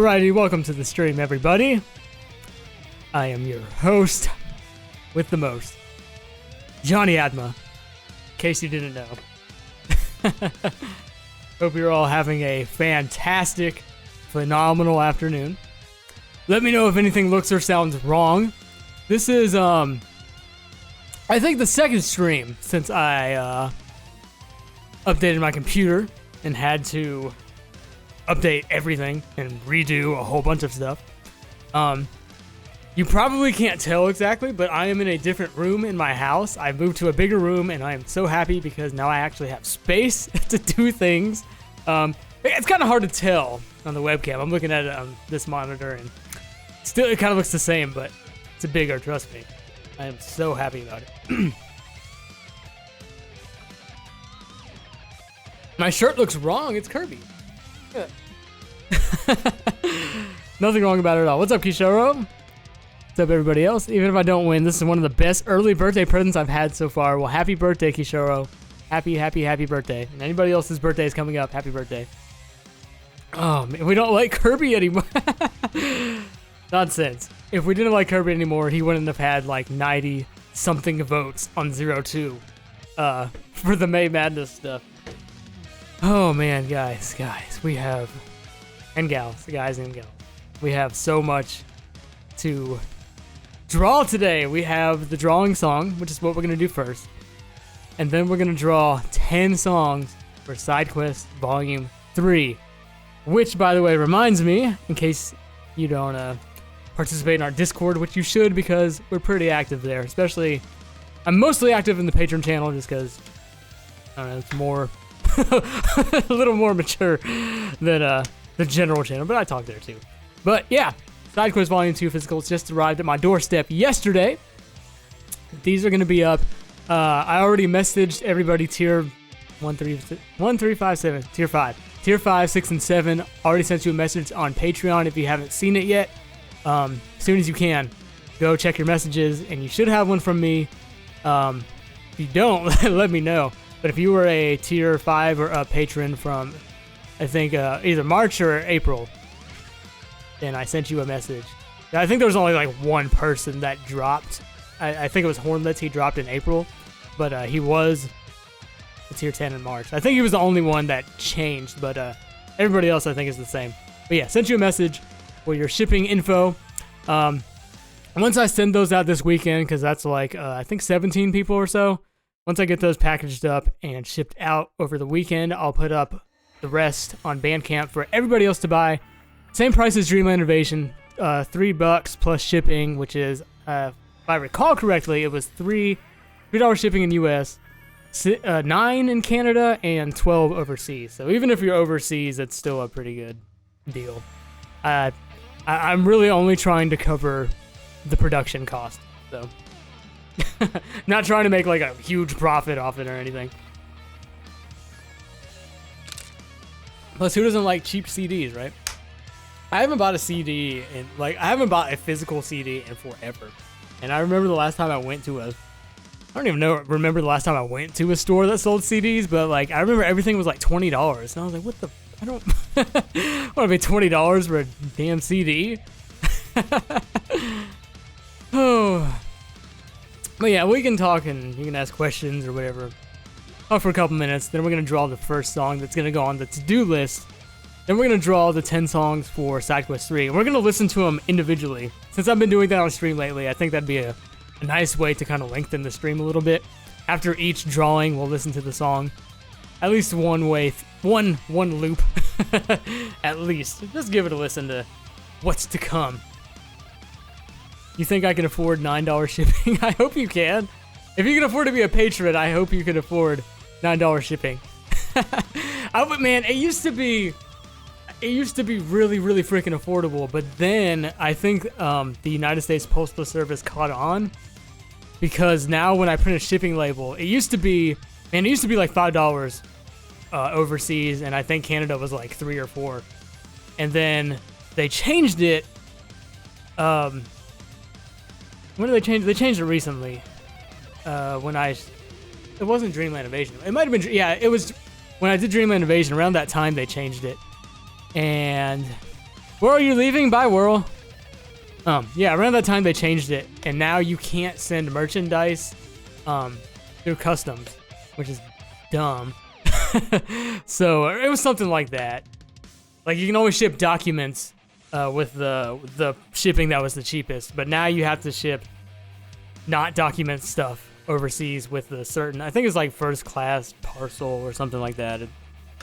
Alrighty, welcome to the stream, everybody. I am your host with the most, Johnny Adma, in case you didn't know. Hope you're all having a fantastic, phenomenal afternoon. Let me know if anything looks or sounds wrong. This is, I think the second stream since I, updated my computer and had to update everything and redo a whole bunch of stuff. You probably can't tell exactly, but I am in a different room in my house. I moved to a bigger room, and I am so happy because now I actually have space to do things. It's kind of hard to tell on the webcam. I'm looking at it on this monitor, and still it kind of looks the same, but it's bigger, trust me. I am so happy about it. My shirt looks wrong. It's Kirby. Yeah. Nothing wrong about it at all. What's up, Kishoro? What's up, everybody else? Even if I don't win, this is one of the best early birthday presents I've had so far. Well, happy birthday, Kishoro. Happy, happy, happy birthday. And anybody else's birthday is coming up, happy birthday. Oh, man, we don't like Kirby anymore. Nonsense. If we didn't like Kirby anymore, he wouldn't have had like 90-something votes on 02 for the May Madness stuff. Oh, man, guys, we have... And gals, guys and gals. We have so much to draw today. We have the drawing song, which is what we're going to do first. And then we're going to draw 10 songs for Side Quest Volume 3. Which, by the way, reminds me, in case you don't participate in our Discord, which you should because we're pretty active there. Especially, I'm mostly active in the Patreon channel just because, I don't know, it's more, a little more mature than the general channel, but I talk there too. But yeah, Side Quest Volume 2 physicals just arrived at my doorstep yesterday. These are going to be up. I already messaged everybody tier 1, 3, 5, 7, tier 5. Tier 5, 6, and 7. Already sent you a message on Patreon if you haven't seen it yet. As soon as you can, go check your messages, and you should have one from me. If you don't, let me know. But if you were a tier 5 or up patron from, I think, either March or April, then I sent you a message. I think there was only like one person that dropped. I think it was Hornlets. He dropped in April, but he was a tier 10 in March. I think he was the only one that changed, but everybody else I think is the same. But yeah, sent you a message for your shipping info. Once I send those out this weekend, because that's like, I think 17 people or so. Once I get those packaged up and shipped out over the weekend, I'll put up the rest on Bandcamp for everybody else to buy. Same price as Dreamland Invasion, $3 plus shipping, which is, if I recall correctly, it was $3 shipping in US, $9 in Canada, and $12 overseas. So even if you're overseas, it's still a pretty good deal. I'm really only trying to cover the production cost, so not trying to make like a huge profit off it or anything. Plus, who doesn't like cheap CDs, right? I haven't bought a CD in, like, I haven't bought a physical CD in forever. And I remember the last time I went to I don't even remember the last time I went to a store that sold CDs, but, like, I remember everything was, like, $20. And I was like, what the, I don't want to pay $20 for a damn CD. Oh. But yeah, we can talk and you can ask questions or whatever. Talk for a couple minutes, then we're going to draw the first song that's going to go on the to-do list. Then we're going to draw the 10 songs for Side Quest 3. And we're going to listen to them individually. Since I've been doing that on stream lately, I think that'd be a nice way to kind of lengthen the stream a little bit. After each drawing, we'll listen to the song at least one way, one loop, at least. Just give it a listen to what's to come. You think I can afford $9 shipping? I hope you can. If you can afford to be a patron, I hope you can afford $9 shipping. Man, it used to be really, really freaking affordable, but then I think the United States Postal Service caught on, because now when I print a shipping label, it used to be like $5 overseas, and I think Canada was like $3 or $4, and then they changed it. When did they change? They changed it recently. It wasn't Dreamland Invasion. It might have been, yeah, it was when I did Dreamland Invasion. Around that time, they changed it. And Whirl, you leaving? Bye, Whirl. Yeah, around that time they changed it, and now you can't send merchandise through customs, which is dumb. So it was something like that. Like you can always ship documents with the shipping that was the cheapest, but now you have to ship not document stuff overseas with a certain, I think it's like first class parcel or something like that.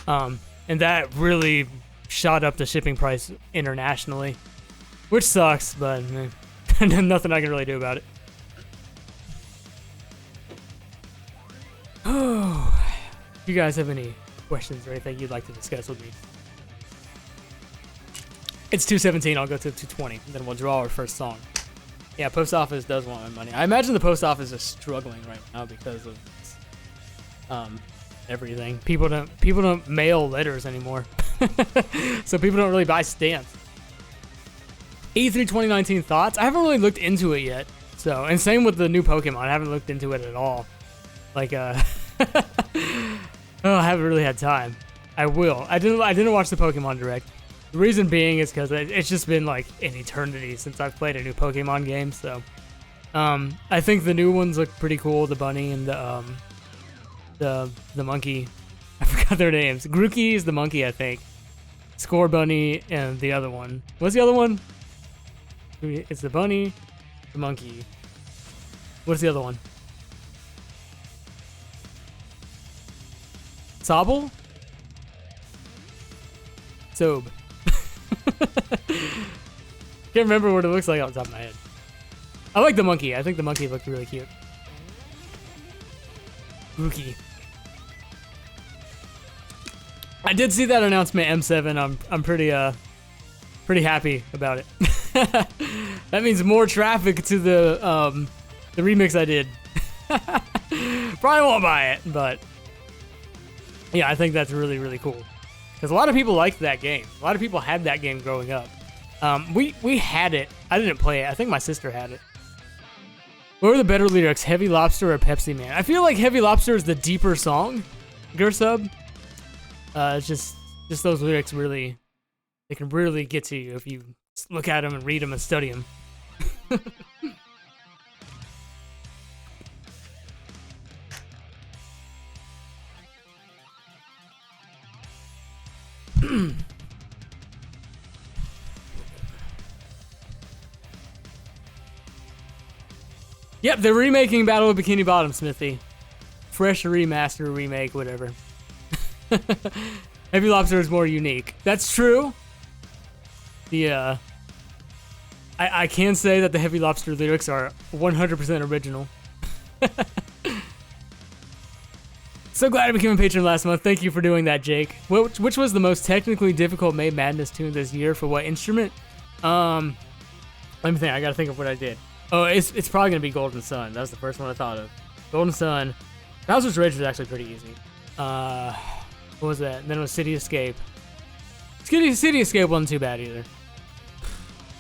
And that really shot up the shipping price internationally, which sucks, but nothing I can really do about it. Oh, if you guys have any questions or anything you'd like to discuss with me, it's 2:17. I'll go to 2:20, and then we'll draw our first song. Yeah, post office does want my money. I imagine the post office is struggling right now because of everything. People don't mail letters anymore, so people don't really buy stamps. E3 2019 thoughts? I haven't really looked into it yet. So, and same with the new Pokemon. I haven't looked into it at all. Like, oh, I haven't really had time. I will. I didn't watch the Pokemon Direct. The reason being is because it's just been like an eternity since I've played a new Pokemon game. So, I think the new ones look pretty cool. The bunny and the monkey. I forgot their names. Grookey is the monkey, I think. Score Bunny and the other one. What's the other one? It's the bunny, the monkey. What's the other one? Sobble? Sob. Can't remember what it looks like on the top of my head. I like the monkey. I think the monkey looked really cute. Grookey. I did see that announcement, M7. I'm pretty happy about it. That means more traffic to the remix I did. Probably won't buy it, but yeah, I think that's really, really cool. Because a lot of people liked that game. A lot of people had that game growing up. We had it. I didn't play it. I think my sister had it. What were the better lyrics, Heavy Lobster or Pepsi Man? I feel like Heavy Lobster is the deeper song, Gersub. It's just those lyrics really, they can really get to you if you look at them and read them and study them. Yep, they're remaking Battle of Bikini Bottom, Smithy. Fresh remaster, remake, whatever. Heavy Lobster is more unique. That's true. The I can say that the Heavy Lobster lyrics are 100% original. So glad I became a patron last month. Thank you for doing that, Jake. Which was the most technically difficult May Madness tune this year for what instrument? Let me think. I gotta think of what I did. Oh, it's probably gonna be Golden Sun. That was the first one I thought of. Golden Sun. Bowser's Rage was actually pretty easy. What was that? And then it was City Escape. City Escape wasn't too bad either.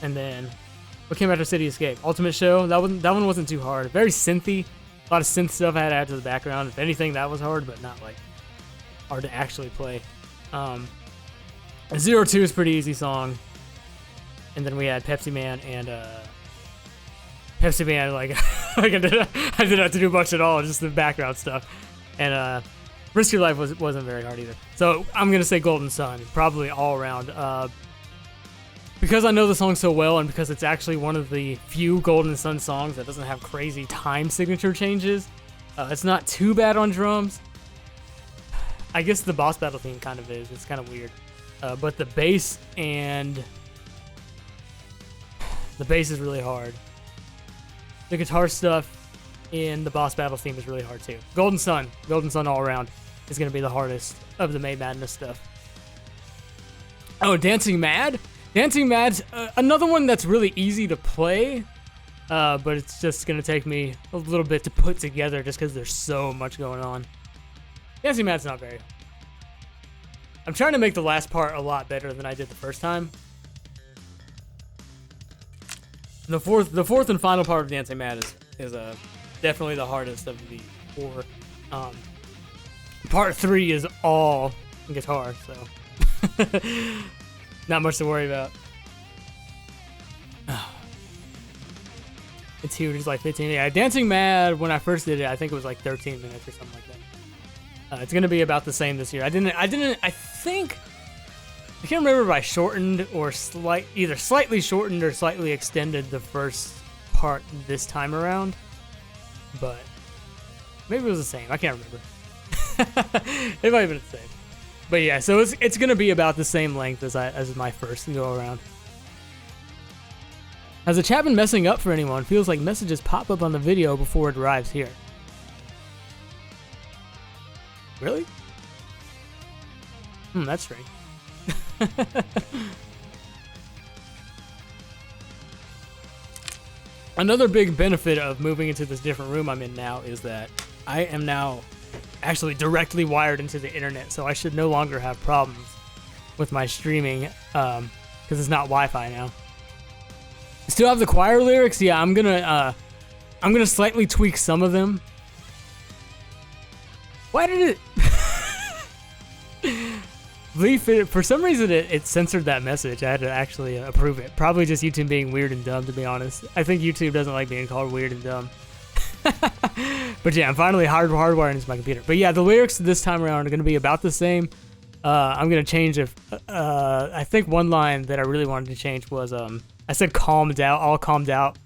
And then what came after City Escape? Ultimate Show. That one wasn't too hard. Very synthy. A lot of synth stuff I had to add to the background. If anything, that was hard, but not like hard to actually play. 02 is a pretty easy song. And then we had Pepsi Man and Pepsi Man, like, like I didn't have to do much at all, just the background stuff. And Risk Your Life wasn't very hard either. So I'm gonna say Golden Sun, probably all around. Because I know the song so well, and because it's actually one of the few Golden Sun songs that doesn't have crazy time signature changes, it's not too bad on drums. I guess the boss battle theme kind of is. It's kind of weird. But the bass is really hard. The guitar stuff in the boss battle theme is really hard too. Golden Sun all around is going to be the hardest of the May Madness stuff. Oh, Dancing Mad? Dancing Mad's another one that's really easy to play, but it's just going to take me a little bit to put together just because there's so much going on. Dancing Mad's not very hard. I'm trying to make the last part a lot better than I did the first time. The fourth and final part of Dancing Mad is definitely the hardest of the four. Part 3 is all guitar, so not much to worry about. It's huge. It's like 15. Yeah, Dancing Mad, when I first did it, I think it was like 13 minutes or something like that. It's gonna be about the same this year. I think, I can't remember if I shortened or either slightly shortened or slightly extended the first part this time around, but maybe it was the same. I can't remember. It might have been the same. But yeah, so it's gonna be about the same length as my first go around. Has the chat been messing up for anyone? Feels like messages pop up on the video before it arrives here. Really? That's strange. Another big benefit of moving into this different room I'm in now is that I am now actually directly wired into the internet, so I should no longer have problems with my streaming because it's not Wi-Fi now. Still have the choir lyrics? Yeah, I'm gonna slightly tweak some of them. Why did it? Leaf, for some reason it censored that message. I had to actually approve it. Probably just YouTube being weird and dumb, to be honest. I think YouTube doesn't like being called weird and dumb. But yeah, I'm finally hardwiring into my computer. But yeah, the lyrics this time around are gonna be about the same. I'm gonna change I think one line that I really wanted to change was I said calmed out, all calmed out,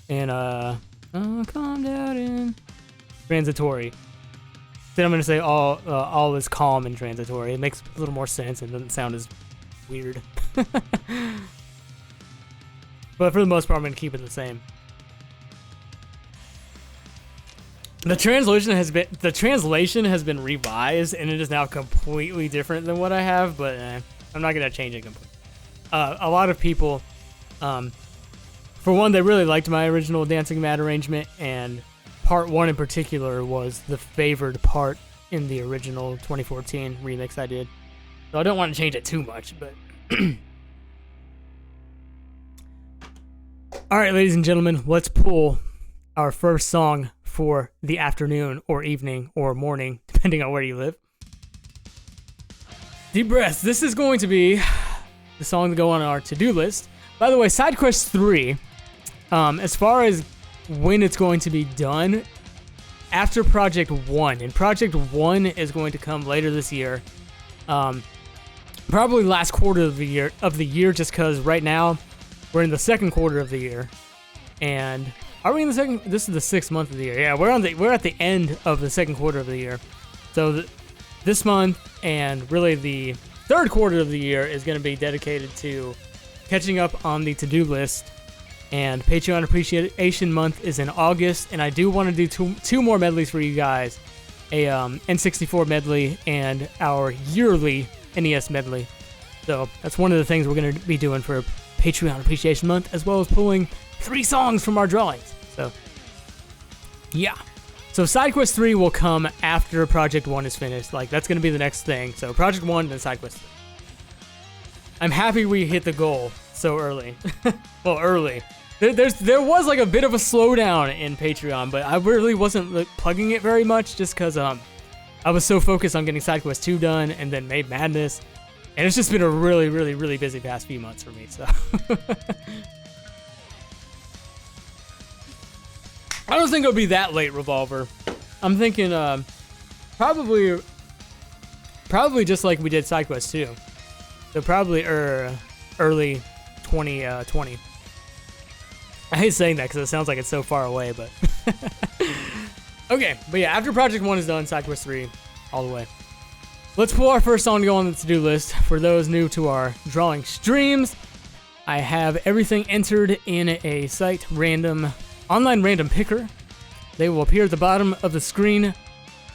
and calmed out in transitory. Then I'm gonna say all is calm and transitory. It makes a little more sense and doesn't sound as weird. But for the most part, I'm gonna keep it the same. The translation has been revised, and it is now completely different than what I have. But I'm not gonna change it completely. A lot of people, for one, they really liked my original Dancing Mad arrangement, and part 1 in particular was the favored part in the original 2014 remix I did. So I don't want to change it too much, but all right, ladies and gentlemen, let's pull our first song for the afternoon or evening or morning, depending on where you live. Deep breaths. This is going to be the song to go on our to-do list. By the way, Side Quest 3, as far as when it's going to be done, after Project 1, and Project 1 is going to come later this year, probably last quarter of the year, just because right now we're in the second quarter of the year, and are we in the second? This is the 6th month of the year. Yeah, we're at the end of the second quarter of the year, so this month and really the third quarter of the year is going to be dedicated to catching up on the to-do list. And Patreon Appreciation Month is in August, and I do want to do two more medleys for you guys, a N64 medley and our yearly NES medley. So that's one of the things we're going to be doing for Patreon Appreciation Month, as well as pulling 3 songs from our drawings. So yeah, so Side Quest 3 will come after Project 1 is finished. Like, that's going to be the next thing. So Project 1, then Side Quest 3. I'm happy we hit the goal so early. Well, early. There was like a bit of a slowdown in Patreon, but I really wasn't like plugging it very much just because I was so focused on getting Side Quest 2 done and then Made Madness, and it's just been a really, really, really busy past few months for me. So I don't think it'll be that late, Revolver. I'm thinking probably just like we did Side Quest 2, so probably early 2020. I hate saying that because it sounds like it's so far away, but okay. But yeah, after Project 1 is done, Side Quest 3 all the way. Let's pull our first song to go on the to-do list. For those new to our drawing streams, I have everything entered in a site online random picker. They will appear at the bottom of the screen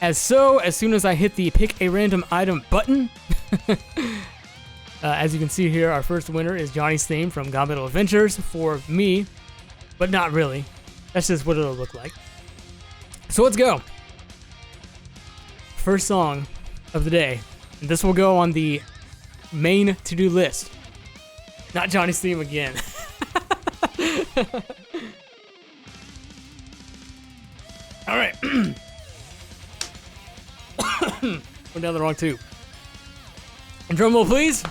as soon as I hit the pick a random item button. As you can see here, our first winner is Johnny's theme from GaMetal Adventures for me, but not really. That's just what it'll look like. So let's go. First song of the day. And this will go on the main to-do list. Not Johnny's theme again. All right. We're down the wrong tube. Drum roll, please.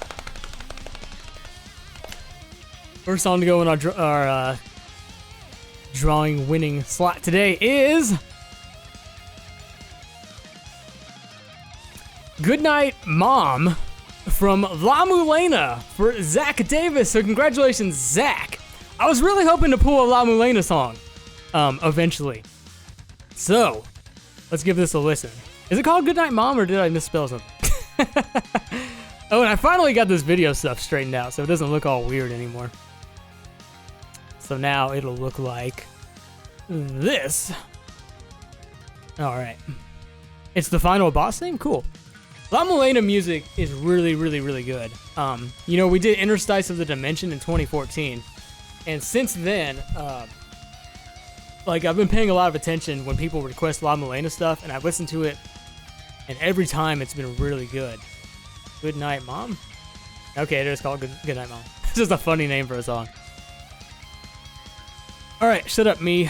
First song to go in our drawing winning slot today is Goodnight Mom from La Mulana for Zach Davis. So congratulations, Zach. I was really hoping to pull a La Mulana song eventually. So let's give this a listen. Is it called Goodnight Mom, or did I misspell something? Oh, and I finally got this video stuff straightened out, so it doesn't look all weird anymore. So now it'll look like this. All right. It's the final boss theme? Cool. La Mulana music is really, really, really good. You know, we did Interstice of the Dimension in 2014, and since then, like, I've been paying a lot of attention when people request La Mulana stuff, and I've listened to it, and every time it's been really good. Good Night Mom? Okay, it is called Good Night Mom. It's just a funny name for a song. Alright, shut up, me.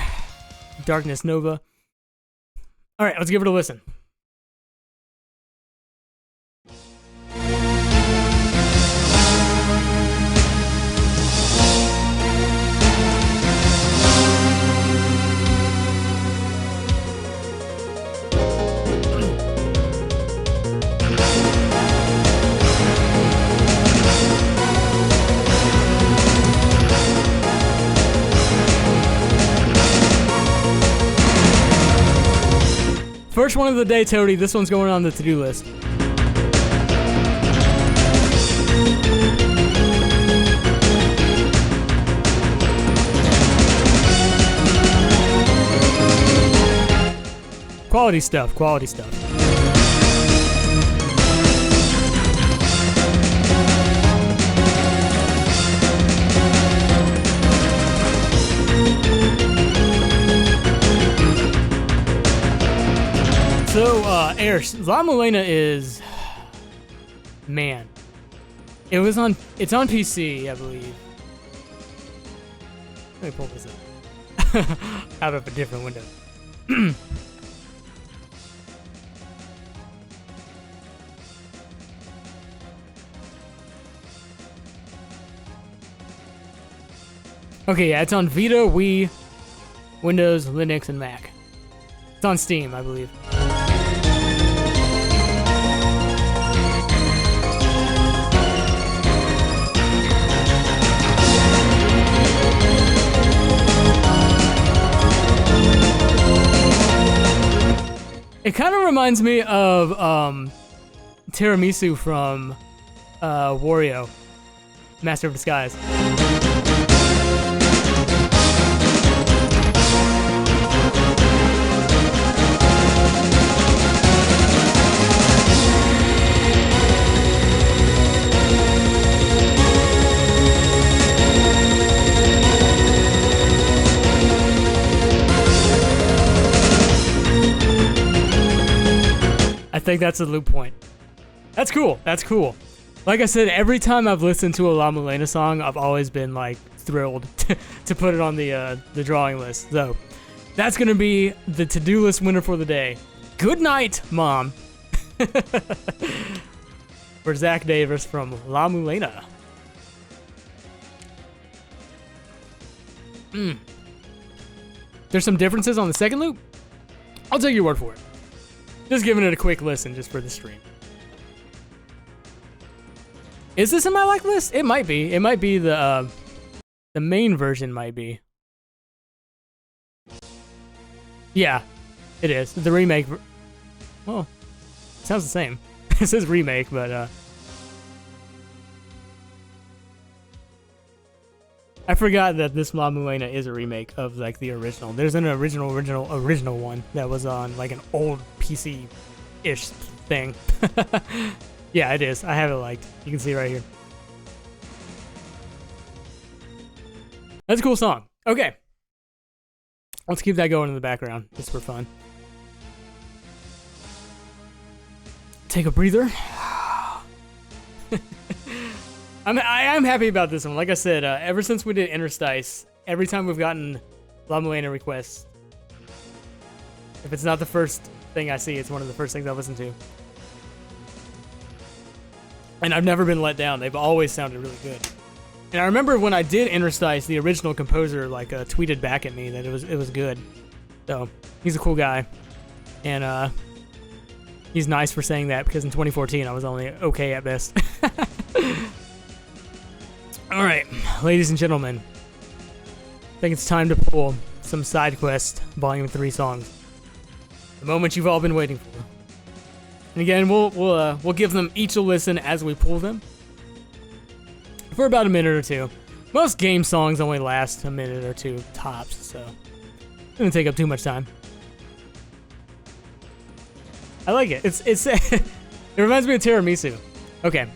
Darkness Nova. Alright, let's give it a listen. First one of the day, Toady. This one's going on the to-do list. Quality stuff, quality stuff. So, Air, La Mulana is, man, it's on PC, I believe. Let me pull this up out of a different window. Okay, yeah, it's on Vita, Wii, Windows, Linux, and Mac. It's on Steam, I believe. It kind of reminds me of Tiramisu from Wario, Master of Disguise. I think that's a loop point. That's cool. That's cool. Like I said, every time I've listened to a La Mulana song, I've always been like thrilled to put it on the drawing list. So that's gonna be the to-do list winner for the day. Good Night, Mom. For Zach Davis from La Mulana. There's some differences on the second loop. I'll take your word for it. Just giving it a quick listen just for the stream. Is this in my like list? It might be. It might be the main version might be. Yeah, it is. The remake. Well, it sounds the same. It says remake, but I forgot that this La Mulana is a remake of like the original. There's an original one that was on like an old PC-ish thing. Yeah, it is. I have it liked. You can see right here. That's a cool song. Okay. Let's keep that going in the background just for fun. Take a breather. I'm happy about this one. Like I said, ever since we did Interstice, every time we've gotten La Mulana requests, if it's not the first thing I see, it's one of the first things I listen to. And I've never been let down. They've always sounded really good. And I remember when I did Interstice, the original composer like tweeted back at me that it was good. So he's a cool guy, and he's nice for saying that because in 2014 I was only okay at best. All right, ladies and gentlemen, I think it's time to pull some Side Quest Volume 3 songs. The moment you've all been waiting for. And again, we'll give them each a listen as we pull them for about a minute or two. Most game songs only last a minute or two tops, so it doesn't take up too much time. I like it. It's it reminds me of tiramisu. Okay.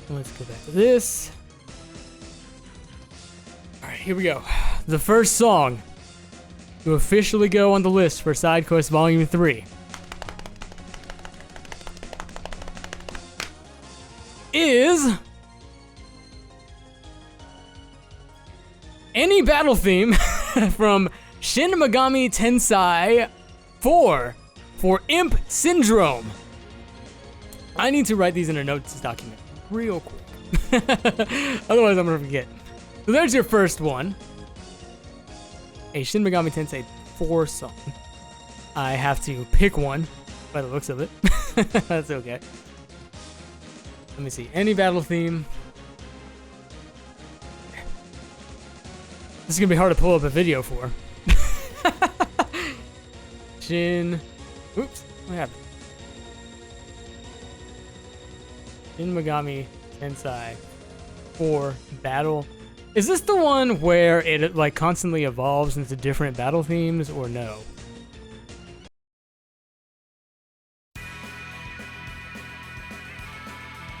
Let's go back to this. All right, here we go. The first song to officially go on the list for Side Quest Volume 3 is any battle theme from Shin Megami Tensei 4 for Imp Syndrome. I need to write these in a notes document real quick. Otherwise, I'm gonna forget. So there's your first one. A Shin Megami Tensei 4 song. I have to pick one by the looks of it. That's okay. Let me see. Any battle theme. This is gonna be hard to pull up a video for. Shin. Oops. What happened? Shin Megami Tensei 4 battle. Is this the one where it like constantly evolves into different battle themes, or no?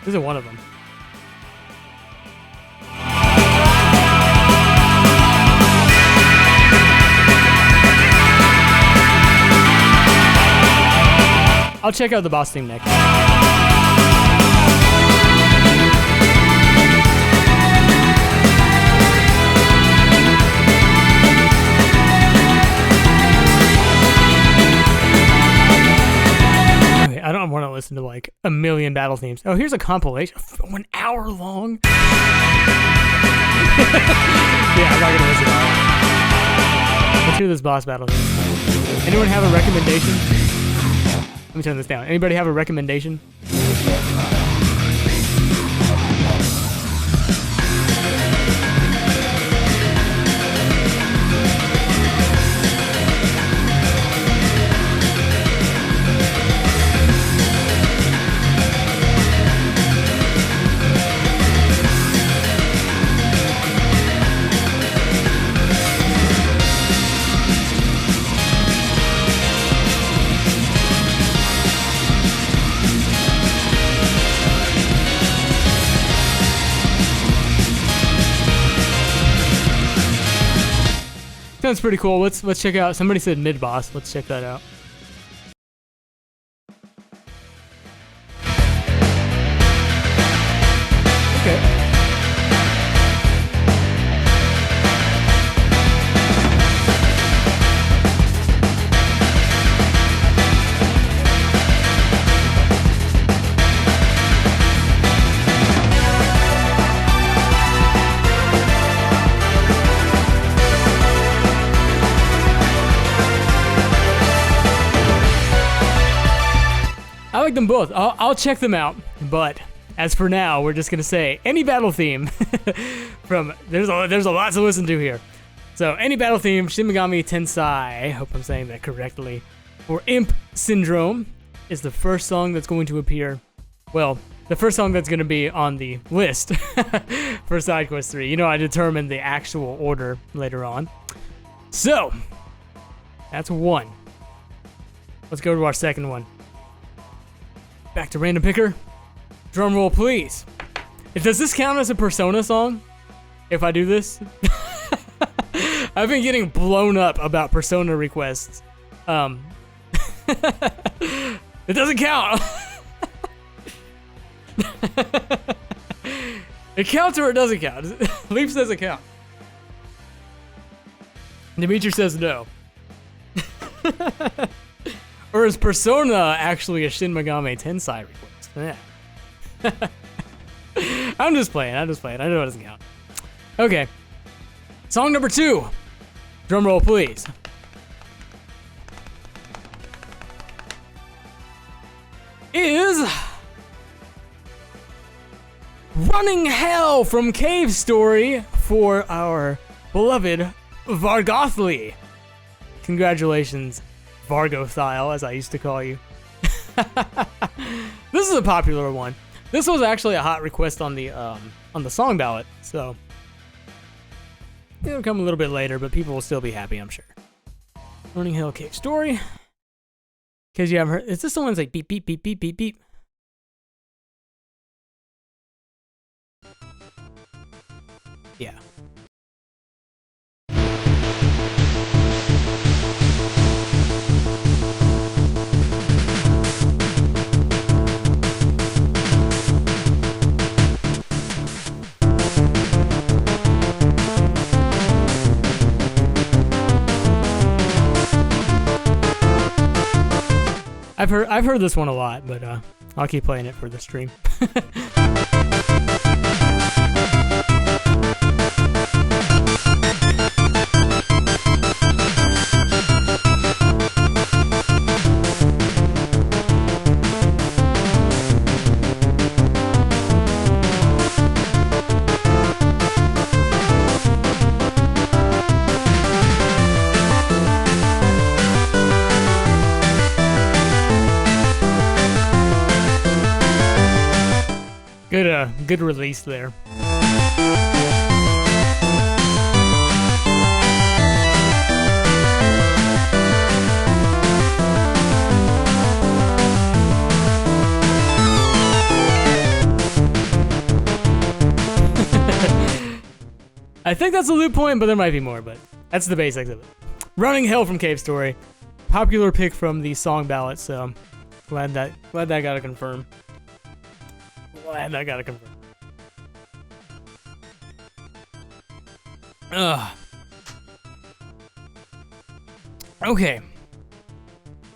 This is one of them. I'll check out the boss theme next. I don't want to listen to like a million battle themes. Oh, here's a compilation. 1 hour long. Yeah, I'm not gonna listen to all of it. Let's hear this boss battle theme. Anyone have a recommendation? Let me turn this down. Anybody have a recommendation? Sounds pretty cool. Let's check out. Somebody said mid boss. Let's check that out. Okay. I like them both. I'll check them out, but as for now, we're just gonna say any battle theme from there's a lot to listen to here. So any battle theme, Shin Megami Tensei, I hope I'm saying that correctly, or Imp Syndrome is the first song that's going to appear. Well, the first song that's going to be on the list for Side Quest 3. You know, I determined the actual order later on. So that's one. Let's go to our second one. Back to Random Picker. Drum roll, please. Does this count as a Persona song? If I do this? I've been getting blown up about Persona requests. It doesn't count. It counts or it doesn't count. Leaf says it counts. Dimitri says no. Or is Persona actually a Shin Megami Tensei request? Yeah. I'm just playing. I know it doesn't count. Okay. Song number 2. Drum roll, please. Is Running Hell from Cave Story for our beloved Vargothli. Congratulations, Vargothile, as I used to call you. This is a popular one. This was actually a hot request on the song ballot, so it'll come a little bit later, but people will still be happy, I'm sure. Running Hell Cave Story. Because you haven't heard. Is this the one that's like beep, beep, beep, beep, beep, beep? Yeah. I've heard this one a lot, but I'll keep playing it for the stream. Good release there. I think that's a loop point, but there might be more, but that's the basics of it. Running Hell from Cave Story. Popular pick from the song ballot, so glad that got a confirm. Glad I got to confirm. Okay.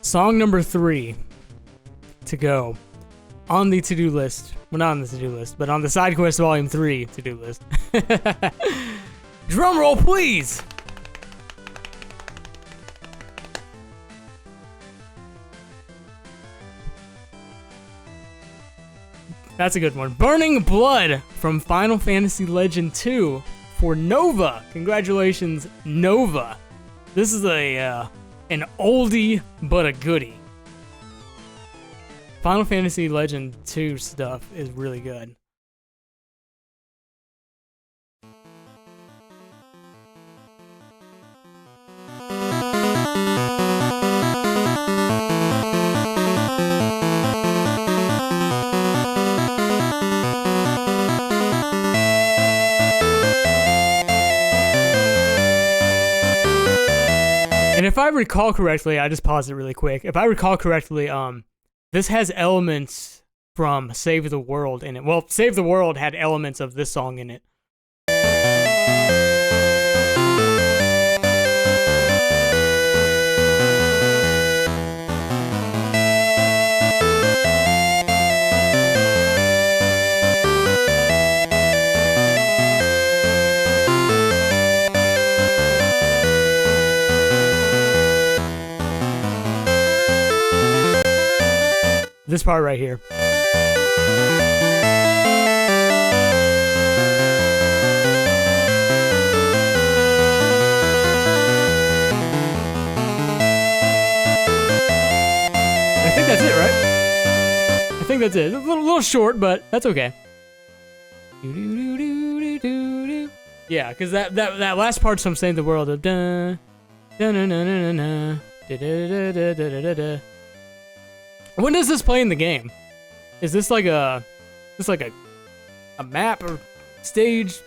Song number 3 to go on the to-do list. Well, not on the to-do list, but on the Side Quest Volume 3 to-do list. Drum roll, please! That's a good one. Burning Blood from Final Fantasy Legend 2 for Nova. Congratulations, Nova. This is an oldie but a goodie. Final Fantasy Legend 2 stuff is really good. And if I recall correctly, I just paused it really quick. If I recall correctly, this has elements from Save the World in it. Well, Save the World had elements of this song in it. This part right here. I think that's it, right? I think that's it. A little short, but that's okay. Yeah, because that last part's from Save the World of da da na na na na da da da da da da. When does this play in the game? Is this like a map or stage?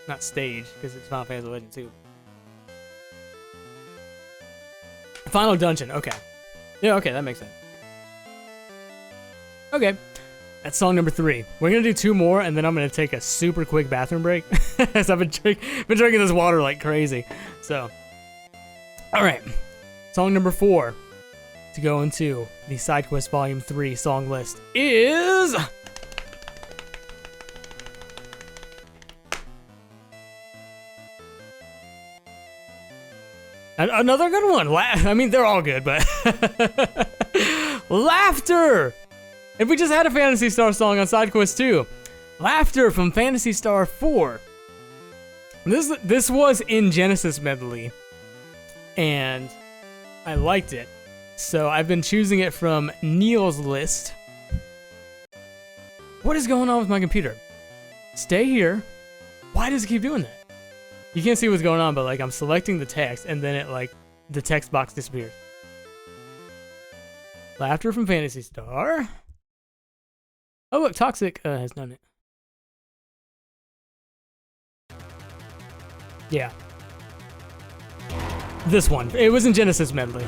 Not stage, because it's Final Fantasy Legend 2. Final dungeon, okay. Yeah, okay, that makes sense. Okay, that's song number 3. We're gonna do 2 more, and then I'm gonna take a super quick bathroom break, as I've been drinking this water like crazy. So, all right, song number 4 to go into the Side Quest Volume 3 song list is Another good one. I mean, they're all good, but Laughter. If we just had a Phantasy Star song on Side Quest 2, Laughter from Phantasy Star 4. This was in Genesis Medley, and I liked it. So I've been choosing it from Neil's list. What is going on with my computer? Stay here. Why does it keep doing that? You can't see what's going on, but like I'm selecting the text and then it like the text box disappears. Laughter from Phantasy Star. Oh look, Toxic has done it. Yeah. This one. It was in Genesis Medley.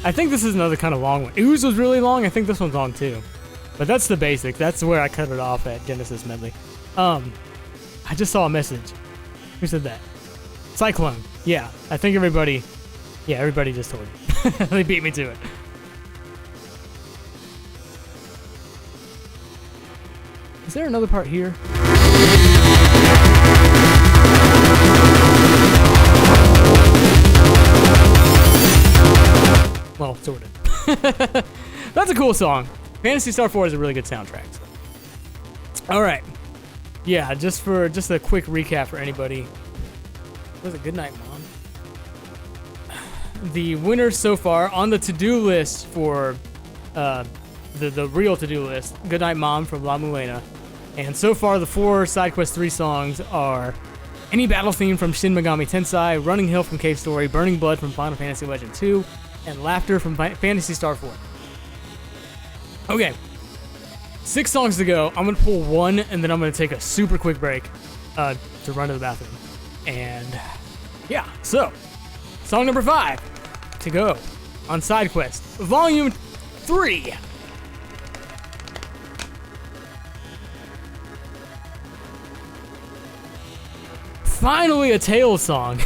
I think this is another kind of long one. Ooze was really long. I think this one's long too. But that's the basic. That's where I cut it off at Genesis Medley. I just saw a message. Who said that? Cyclone. Yeah, I think everybody just told me. They beat me to it. Is there another part here? Well, sort of. That's a cool song. Phantasy Star 4 is a really good soundtrack. So. All right. Yeah, just a quick recap for anybody. Was it Goodnight Mom? The winners so far on the to-do list for the real to-do list, Goodnight Mom from La Mulena. And so far the 4 Side Quest 3 songs are Any Battle Theme from Shin Megami Tensei, Running Hill from Cave Story, Burning Blood from Final Fantasy Legend 2, and Laughter from Phantasy Star 4. Okay, 6 songs to go. I'm gonna pull one, and then I'm gonna take a super quick break to run to the bathroom. And yeah, so song number 5 to go on Side Quest, Volume 3. Finally, a Tales song.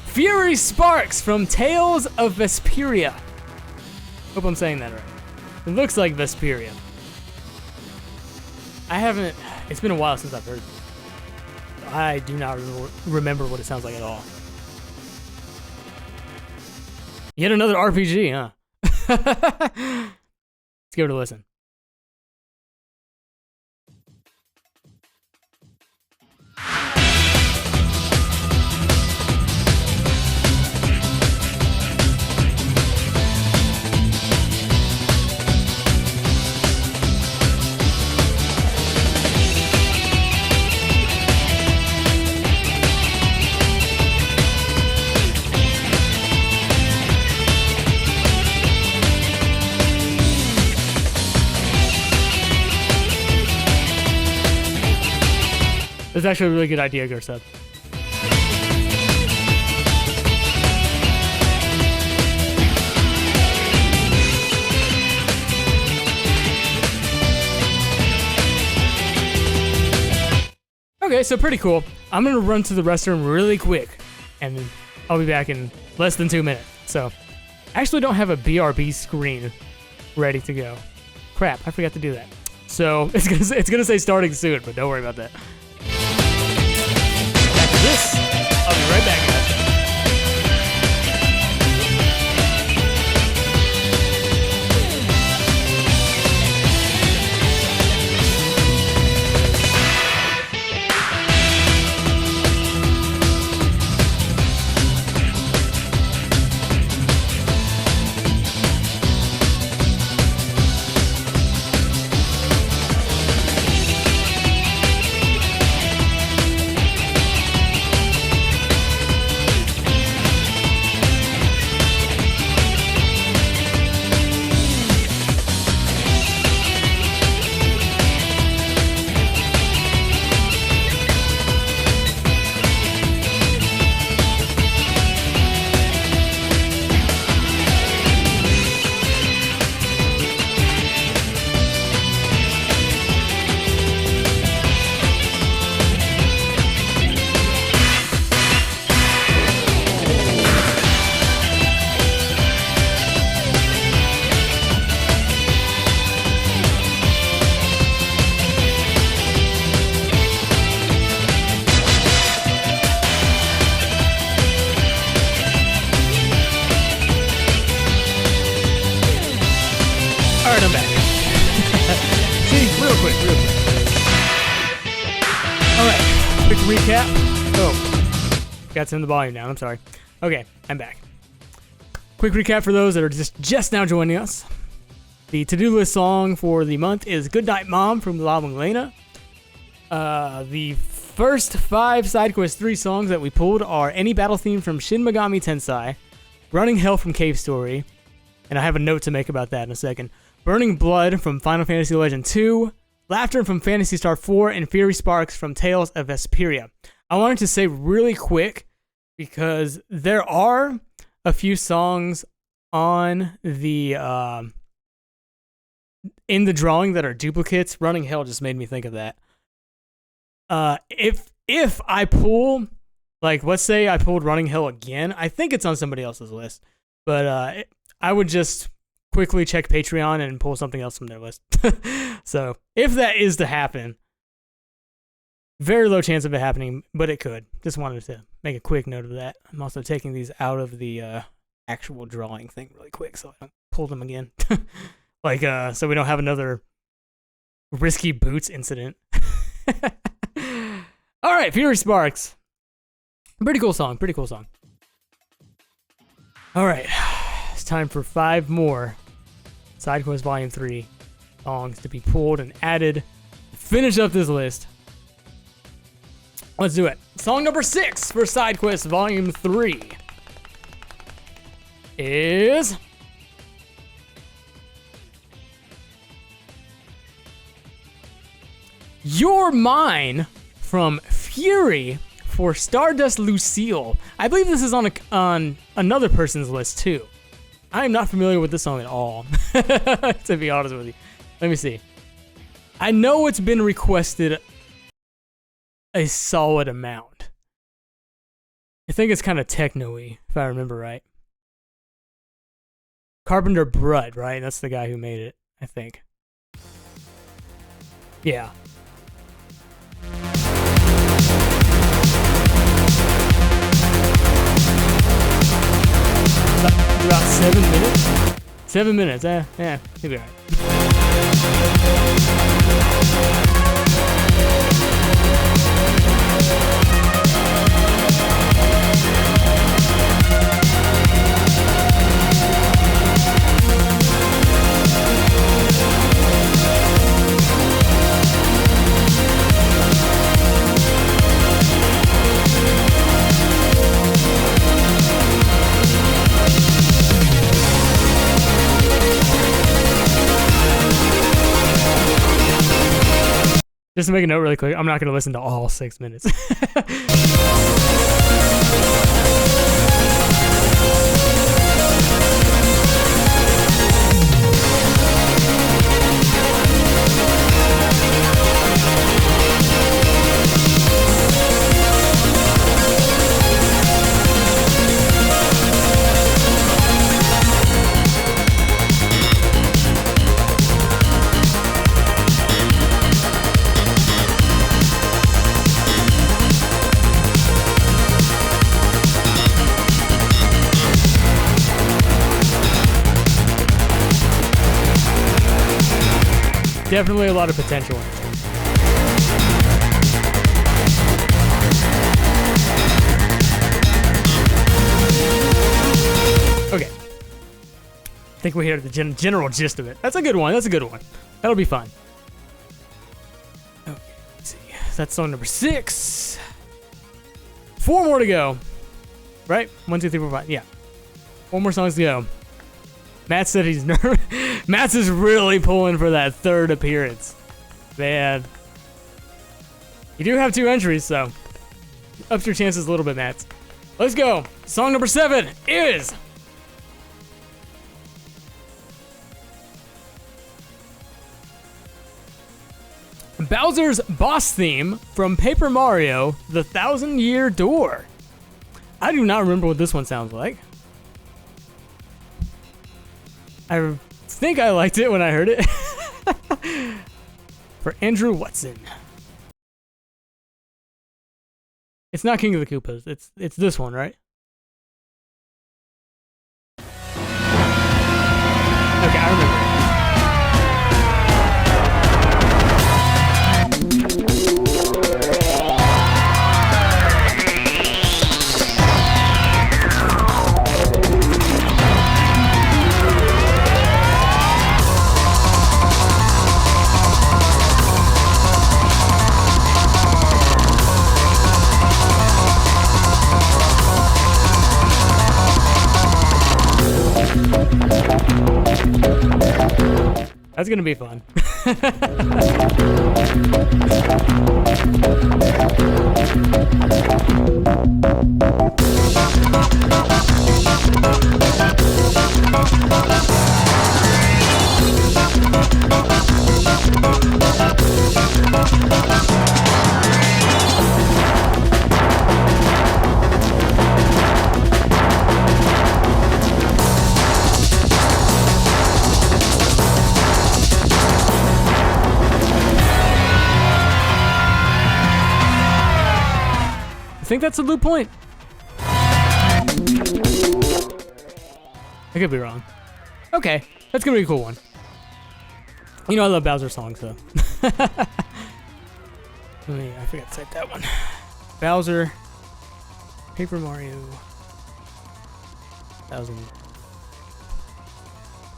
Fury Sparks from Tales of Vesperia. Hope I'm saying that right. It looks like Vesperia. It's been a while since I've heard it. I do not remember what it sounds like at all. Yet another RPG, huh? Let's give it a listen. That's actually a really good idea, Gersub. Okay, so pretty cool. I'm gonna run to the restroom really quick, and I'll be back in less than 2 minutes. So, I actually don't have a BRB screen ready to go. Crap, I forgot to do that. So, it's gonna say starting soon, but don't worry about that. This, I'll be right back, guys. Got to turn the volume down. I'm sorry. Okay, I'm back. Quick recap for those that are just now joining us. The to-do list song for the month is Goodnight Mom from La Lena. The first 5 SideQuest 3 songs that we pulled are Any Battle Theme from Shin Megami Tensei, Running Hell from Cave Story, and I have a note to make about that in a second, Burning Blood from Final Fantasy Legend 2, Laughter from Phantasy Star 4, and Fury Sparks from Tales of Vesperia. I wanted to say really quick, because there are a few songs on the in the drawing that are duplicates. Running Hell just made me think of that. If I pull, like, let's say I pulled Running Hell again, I think it's on somebody else's list, but I would just quickly check Patreon and pull something else from their list. So if that is to happen, very low chance of it happening, but it could. Just wanted to make a quick note of that. I'm also taking these out of the actual drawing thing really quick, so I don't pull them again. Like, so we don't have another risky boots incident. All right, Fury Sparks. Pretty cool song. Pretty cool song. All right, it's time for 5 more SideQuest Volume 3 songs to be pulled and added. Finish up this list. Let's do it. Song number 6 for SideQuest Volume 3 is You're Mine from Fury for Stardust Lucille. I believe this is on another person's list too. I am not familiar with this song at all, to be honest with you. Let me see. I know it's been requested a solid amount. I think it's kind of techno-y, if I remember right. Carpenter Brud, right? That's the guy who made it, I think. Yeah. About 7 minutes? 7 minutes, yeah, he'll be alright. Just to make a note really quick, I'm not going to listen to all 6 minutes. Definitely a lot of potential in it. Okay. I think we hear the general gist of it. That's a good one. That's a good one. That'll be fun. Okay, let's see. That's song number 6. 4 more to go. Right? 1, 2, 3, 4, 5. Yeah. 4 more songs to go. Matt said he's nervous. Matt's is really pulling for that 3rd appearance. Man. You do have 2 entries, so ups your chances a little bit, Matt. Let's go. Song number 7 is Bowser's boss theme from Paper Mario: The Thousand-Year Door. I do not remember what this one sounds like. I think I liked it when I heard it. For Andrew Watson. It's not King of the Koopas. It's this one, right? Okay, I remember. That's gonna be fun. I think that's a loop point. I could be wrong. Okay, that's gonna be a cool one. You know I love Bowser songs, so. I forgot to type that one. Bowser, Paper Mario, 1000.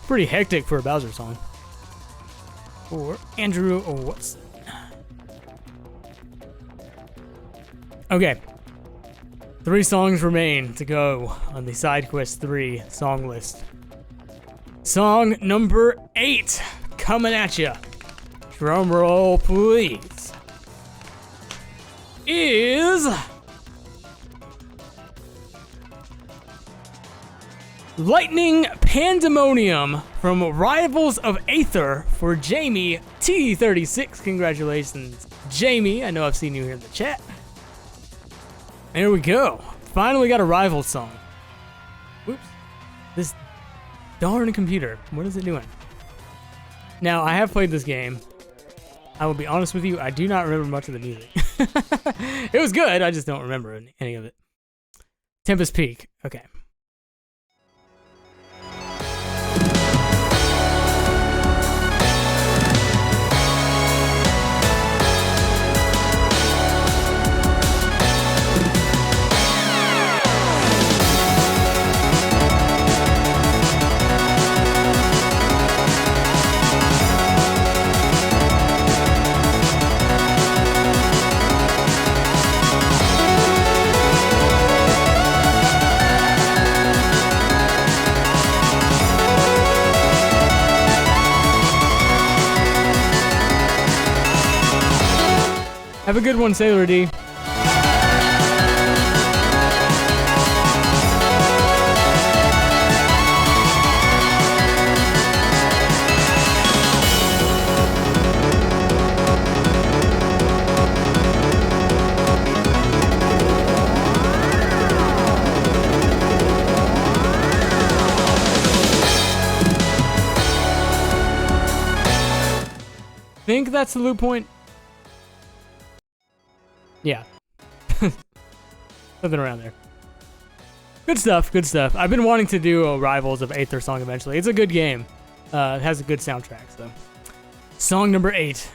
Pretty hectic for a Bowser song. Or Andrew or what's? Okay. 3 songs remain to go on the Side Quest 3 song list. Song number 8 coming at ya. Drum roll, please. Is Lightning Pandemonium from Rivals of Aether for Jamie T36. Congratulations, Jamie. I know I've seen you here in the chat. There we go. Finally got a rival song. Whoops. This darn computer. What is it doing? Now, I have played this game. I will be honest with you, I do not remember much of the music. It was good, I just don't remember any of it. Tempest Peak. Okay. Have a good one, Sailor D. Think that's the loop point? Yeah. Something around there. Good stuff, good stuff. I've been wanting to do a Rivals of Aether song eventually. It's a good game. It has a good soundtrack, so. Song number 8.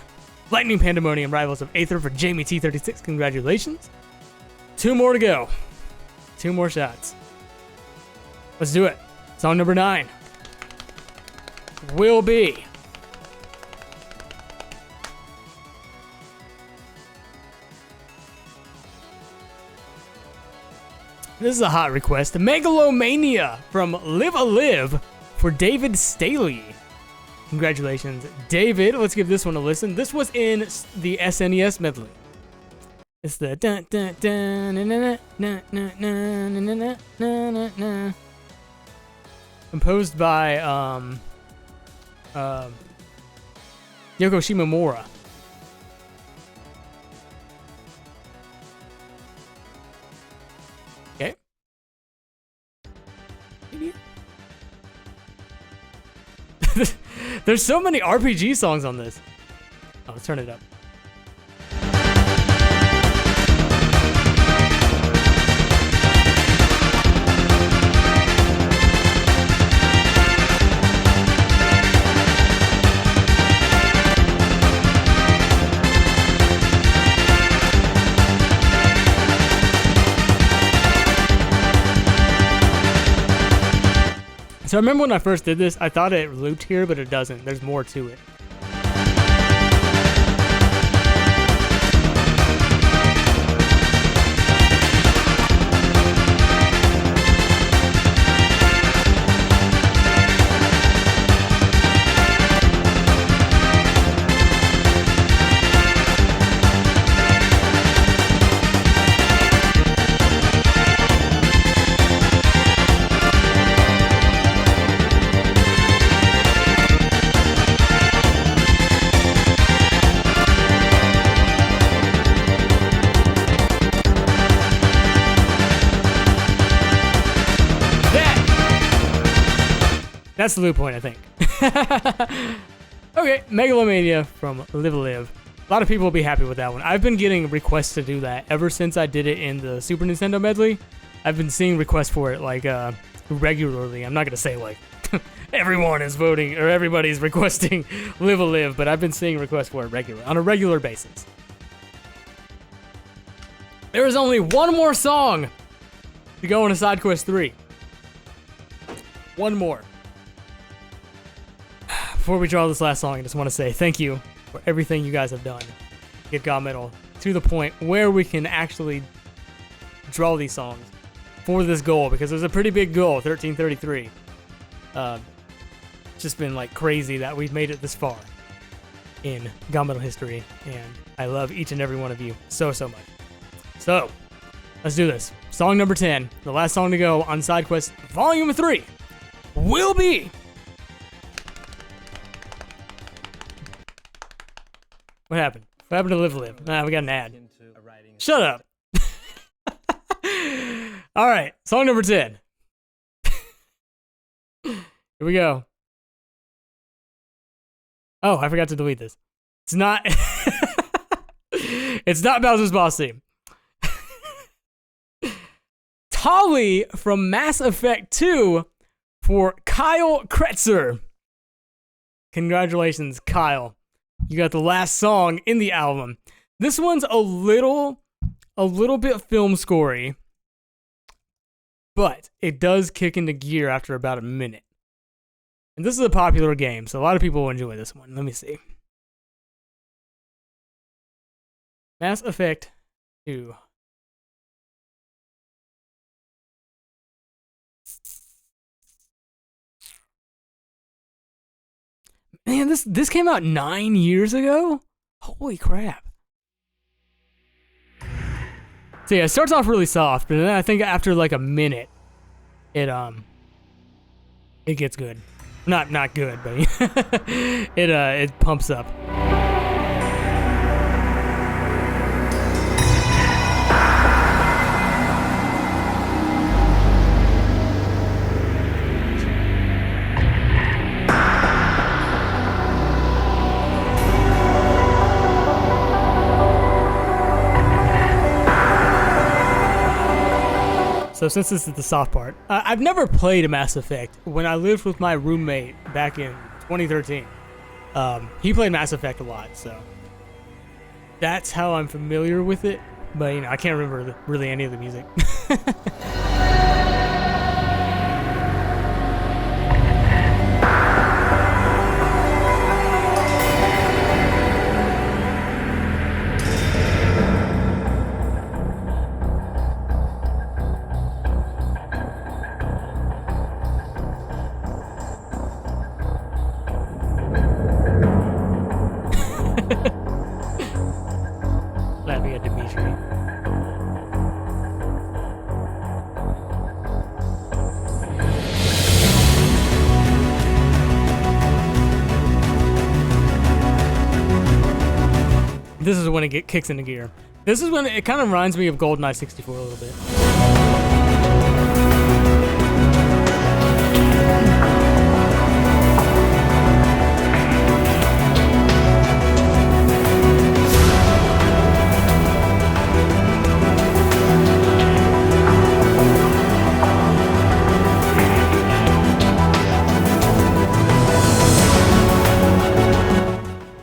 Lightning Pandemonium, Rivals of Aether for Jamie T36. Congratulations. 2 more to go. 2 more shots. Let's do it. Song number 9. Will be. This is a hot request. Megalomania from Live a Live for David Staley. Congratulations, David. Let's give this one a listen. This was in the SNES medley. It's the dun dun dun na na na na na na na na na. Composed by Yoko Shimomura. Okay. There's so many RPG songs on this. Oh, let's turn it up. So I remember when I first did this, I thought it looped here, but it doesn't. There's more to it. That's the loot point, I think. Okay, Megalomania from Live Live. A lot of people will be happy with that one. I've been getting requests to do that ever since I did it in the Super Nintendo medley. I've been seeing requests for it like regularly. I'm not gonna say like everyone is voting or everybody's requesting Live Live, but I've been seeing requests for it on a regular basis. There is only one more song to go into Side Quest 3. One more. Before we draw this last song, I just want to say thank you for everything you guys have done to get GaMetal to the point where we can actually draw these songs for this goal, because there's a pretty big goal, 1333. It's just been like crazy that we've made it this far in GaMetal history, and I love each and every one of you so much. So, let's do this. Song number 10, the last song to go on Side Quest Volume 3, will be... What happened? What happened to Live Live? Nah, we got an ad. Shut up. All right, song number 10. Here we go. Oh, I forgot to delete this. It's not... It's not Bowser's Boss theme. Tolly from Mass Effect 2 for Kyle Kretzer. Congratulations, Kyle. You got the last song in the album. This one's a little bit film scory, but it does kick into gear after about a minute. And this is a popular game, so a lot of people will enjoy this one. Let me see. Mass Effect 2. Man, this came out 9 years ago? Holy crap. So yeah, it starts off really soft, but then I think after like a minute, it gets good. Not good, but it pumps up. So since this is the soft part, I've never played a Mass Effect. When I lived with my roommate back in 2013, he played Mass Effect a lot, so that's how I'm familiar with it. But you know, I can't remember really any of the music. Laughing at Dimitri. This is when it kicks into gear. This is when it kind of reminds me of GoldenEye 64 a little bit.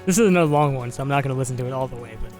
This is another long one, so I'm not going to listen to it all the way, but...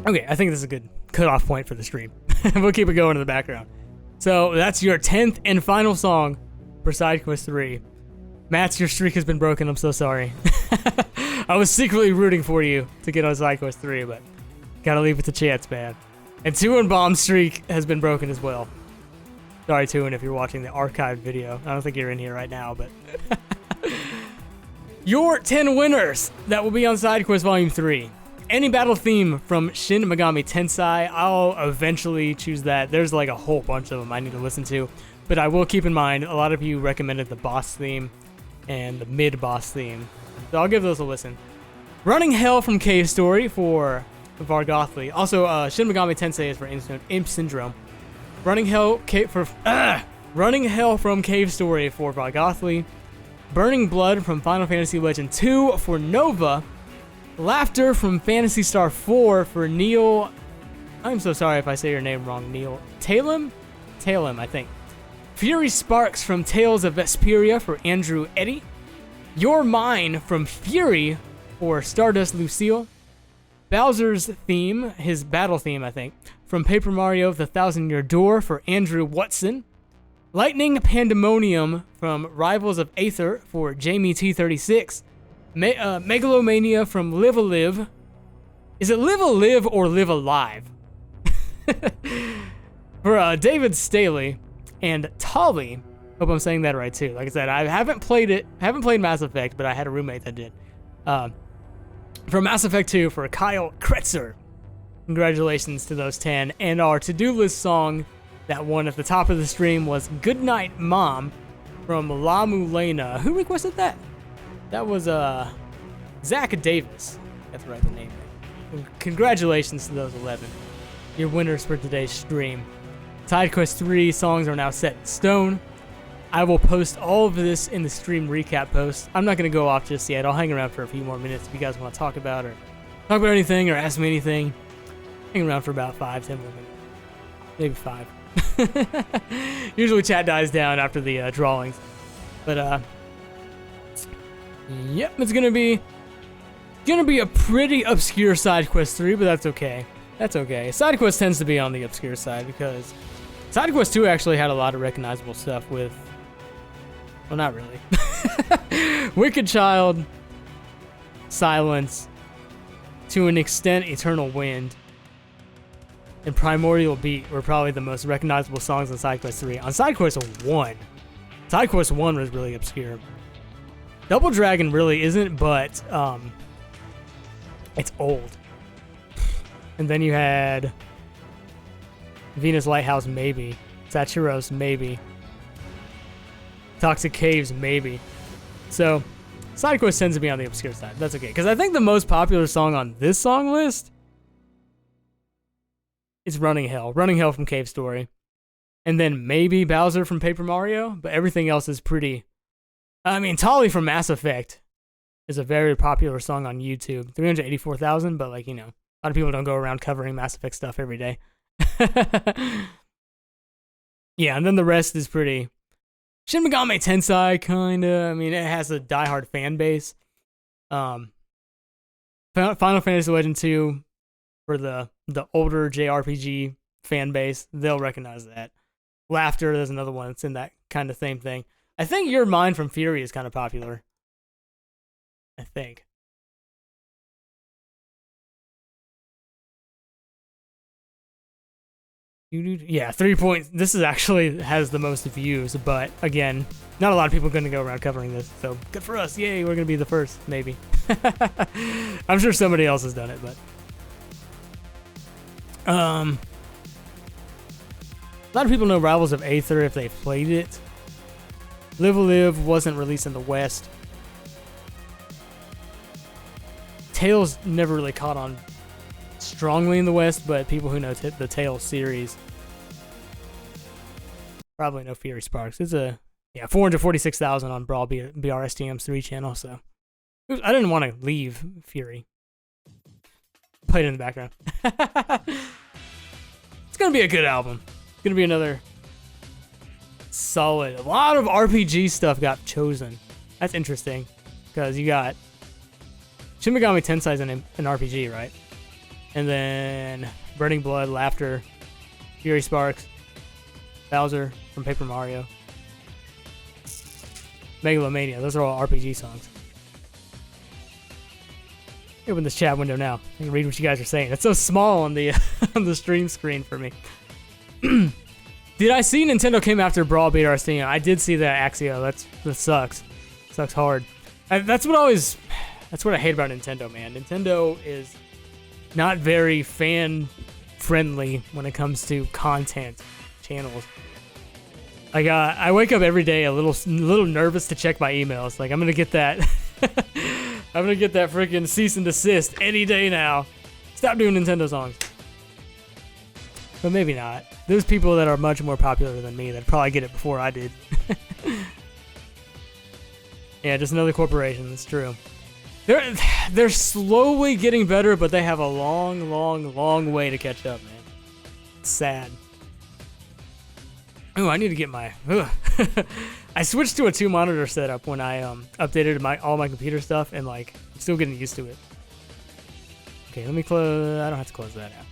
Okay, I think this is a good cutoff point for the stream. We'll keep it going in the background. So that's your 10th and final song for Side Quest 3. Matt, your streak has been broken. I'm so sorry. I was secretly rooting for you to get on SideQuest 3, but gotta leave it to chance, man. And 2-1 bomb streak has been broken as well. Sorry, 2-1, if you're watching the archived video. I don't think you're in here right now, but... Your 10 winners that will be on SideQuest Volume 3. Any battle theme from Shin Megami Tensei. I'll eventually choose that. There's like a whole bunch of them I need to listen to. But I will keep in mind, a lot of you recommended the boss theme and the mid-boss theme. So I'll give those a listen. Running Hell from Cave Story for Vargothli. Also, Shin Megami Tensei is for Imp Syndrome. Running Hell from Cave Story for Vargothli. Burning Blood from Final Fantasy Legend 2 for Nova. Laughter from Phantasy Star 4 for Neil. I'm so sorry if I say your name wrong, Neil. Talem, I think. Fury Sparks from Tales of Vesperia for Andrew Eddy. Your Mine from Fury for Stardust Lucille. Bowser's theme, his battle theme, I think, from Paper Mario The Thousand Year Door for Andrew Watson. Lightning Pandemonium from Rivals of Aether for Jamie T36. Megalomania from Live a Live. Is it Live a Live or Live Alive? For David Staley. And Tolly, hope I'm saying that right too. Like I said, I haven't played Mass Effect, but I had a roommate that did. From Mass Effect 2 for Kyle Kretzer. Congratulations to those 10. And our to-do list song that won at the top of the stream was Goodnight Mom from La Mulena. Who requested that? That was Zach Davis. That's right, the name. Congratulations to those 11. Your winners for today's stream. SideQuest 3 songs are now set in stone. I will post all of this in the stream recap post. I'm not going to go off just yet. I'll hang around for a few more minutes if you guys want to talk about anything or ask me anything. Hang around for about 5-10 more minutes. Maybe 5. Usually chat dies down after the drawings. But, yep, it's going to be a pretty obscure SideQuest 3, but that's okay. That's okay. SideQuest tends to be on the obscure side because SideQuest 2 actually had a lot of recognizable stuff with... Well, not really. Wicked Child, Silence, to an extent, Eternal Wind, and Primordial Beat were probably the most recognizable songs on SideQuest 3. On SideQuest 1, SideQuest 1 was really obscure. Double Dragon really isn't, but it's old. And then you had Venus Lighthouse, maybe. Saturos, maybe. Toxic Caves, maybe. So, SideQuest tends to be on the obscure side. That's okay. Because I think the most popular song on this song list is Running Hell. Running Hell from Cave Story. And then maybe Bowser from Paper Mario. But everything else is pretty... I mean, Tolly from Mass Effect is a very popular song on YouTube. 384,000, but like, you know, a lot of people don't go around covering Mass Effect stuff every day. Yeah, and then the rest is pretty... Shin Megami Tensei, kinda. I mean, it has a diehard fan base. Final Fantasy Legend 2, for the older JRPG fan base, they'll recognize that. Laughter, there's another one that's in that kind of same thing. I think Your Mind from Fury is kind of popular. I think. Yeah, 3 points. This is actually has the most views, but again, not a lot of people are going to go around covering this, so good for us. Yay, we're going to be the first, maybe. I'm sure somebody else has done it, but... a lot of people know Rivals of Aether if they've played it. Live a Live wasn't released in the West. Tales never really caught on strongly in the West, but people who know the Tales series probably know Fury Sparks. It's a 446,000 on Brawl BRSTM's 3 channel, so I didn't want to leave Fury. Played it in the background. It's gonna be a good album. It's gonna be another solid. A lot of RPG stuff got chosen. That's interesting because you got Shin Megami Tensei is an RPG, right? And then Burning Blood, Laughter, Fury Sparks, Bowser from Paper Mario, Megalomania. Those are all RPG songs. Open this chat window now. I can read what you guys are saying. It's so small on the on the stream screen for me. Did I see Nintendo came after Brawl beat Arsenia? I did see that, Axio. That sucks. Sucks hard. That's what I hate about Nintendo, man. Nintendo is not very fan friendly when it comes to content channels. Like I wake up every day a little nervous to check my emails. Like I'm gonna get that I'm gonna get that freaking cease and desist any day now. Stop doing Nintendo songs. But maybe not. There's people that are much more popular than me that probably get it before I did. Yeah, just another corporation. That's true. They're slowly getting better, but they have a long way to catch up, man. It's sad. Oh, I need to get my... I switched to a 2-monitor setup when I updated all my computer stuff, and like, I'm still getting used to it. Okay, let me close... I don't have to close that out.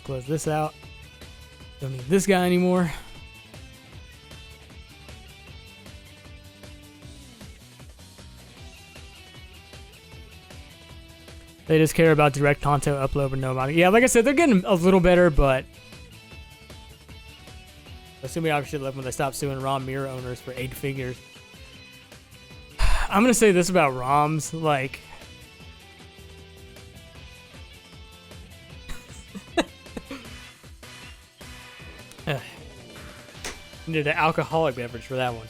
Close this out. Don't need this guy anymore. They just care about direct content upload, but no money. Yeah, like I said, they're getting a little better, but assuming I should love when they stop suing ROM mirror owners for 8 figures. I'm gonna say this about ROMs, like. Needed an alcoholic beverage for that one.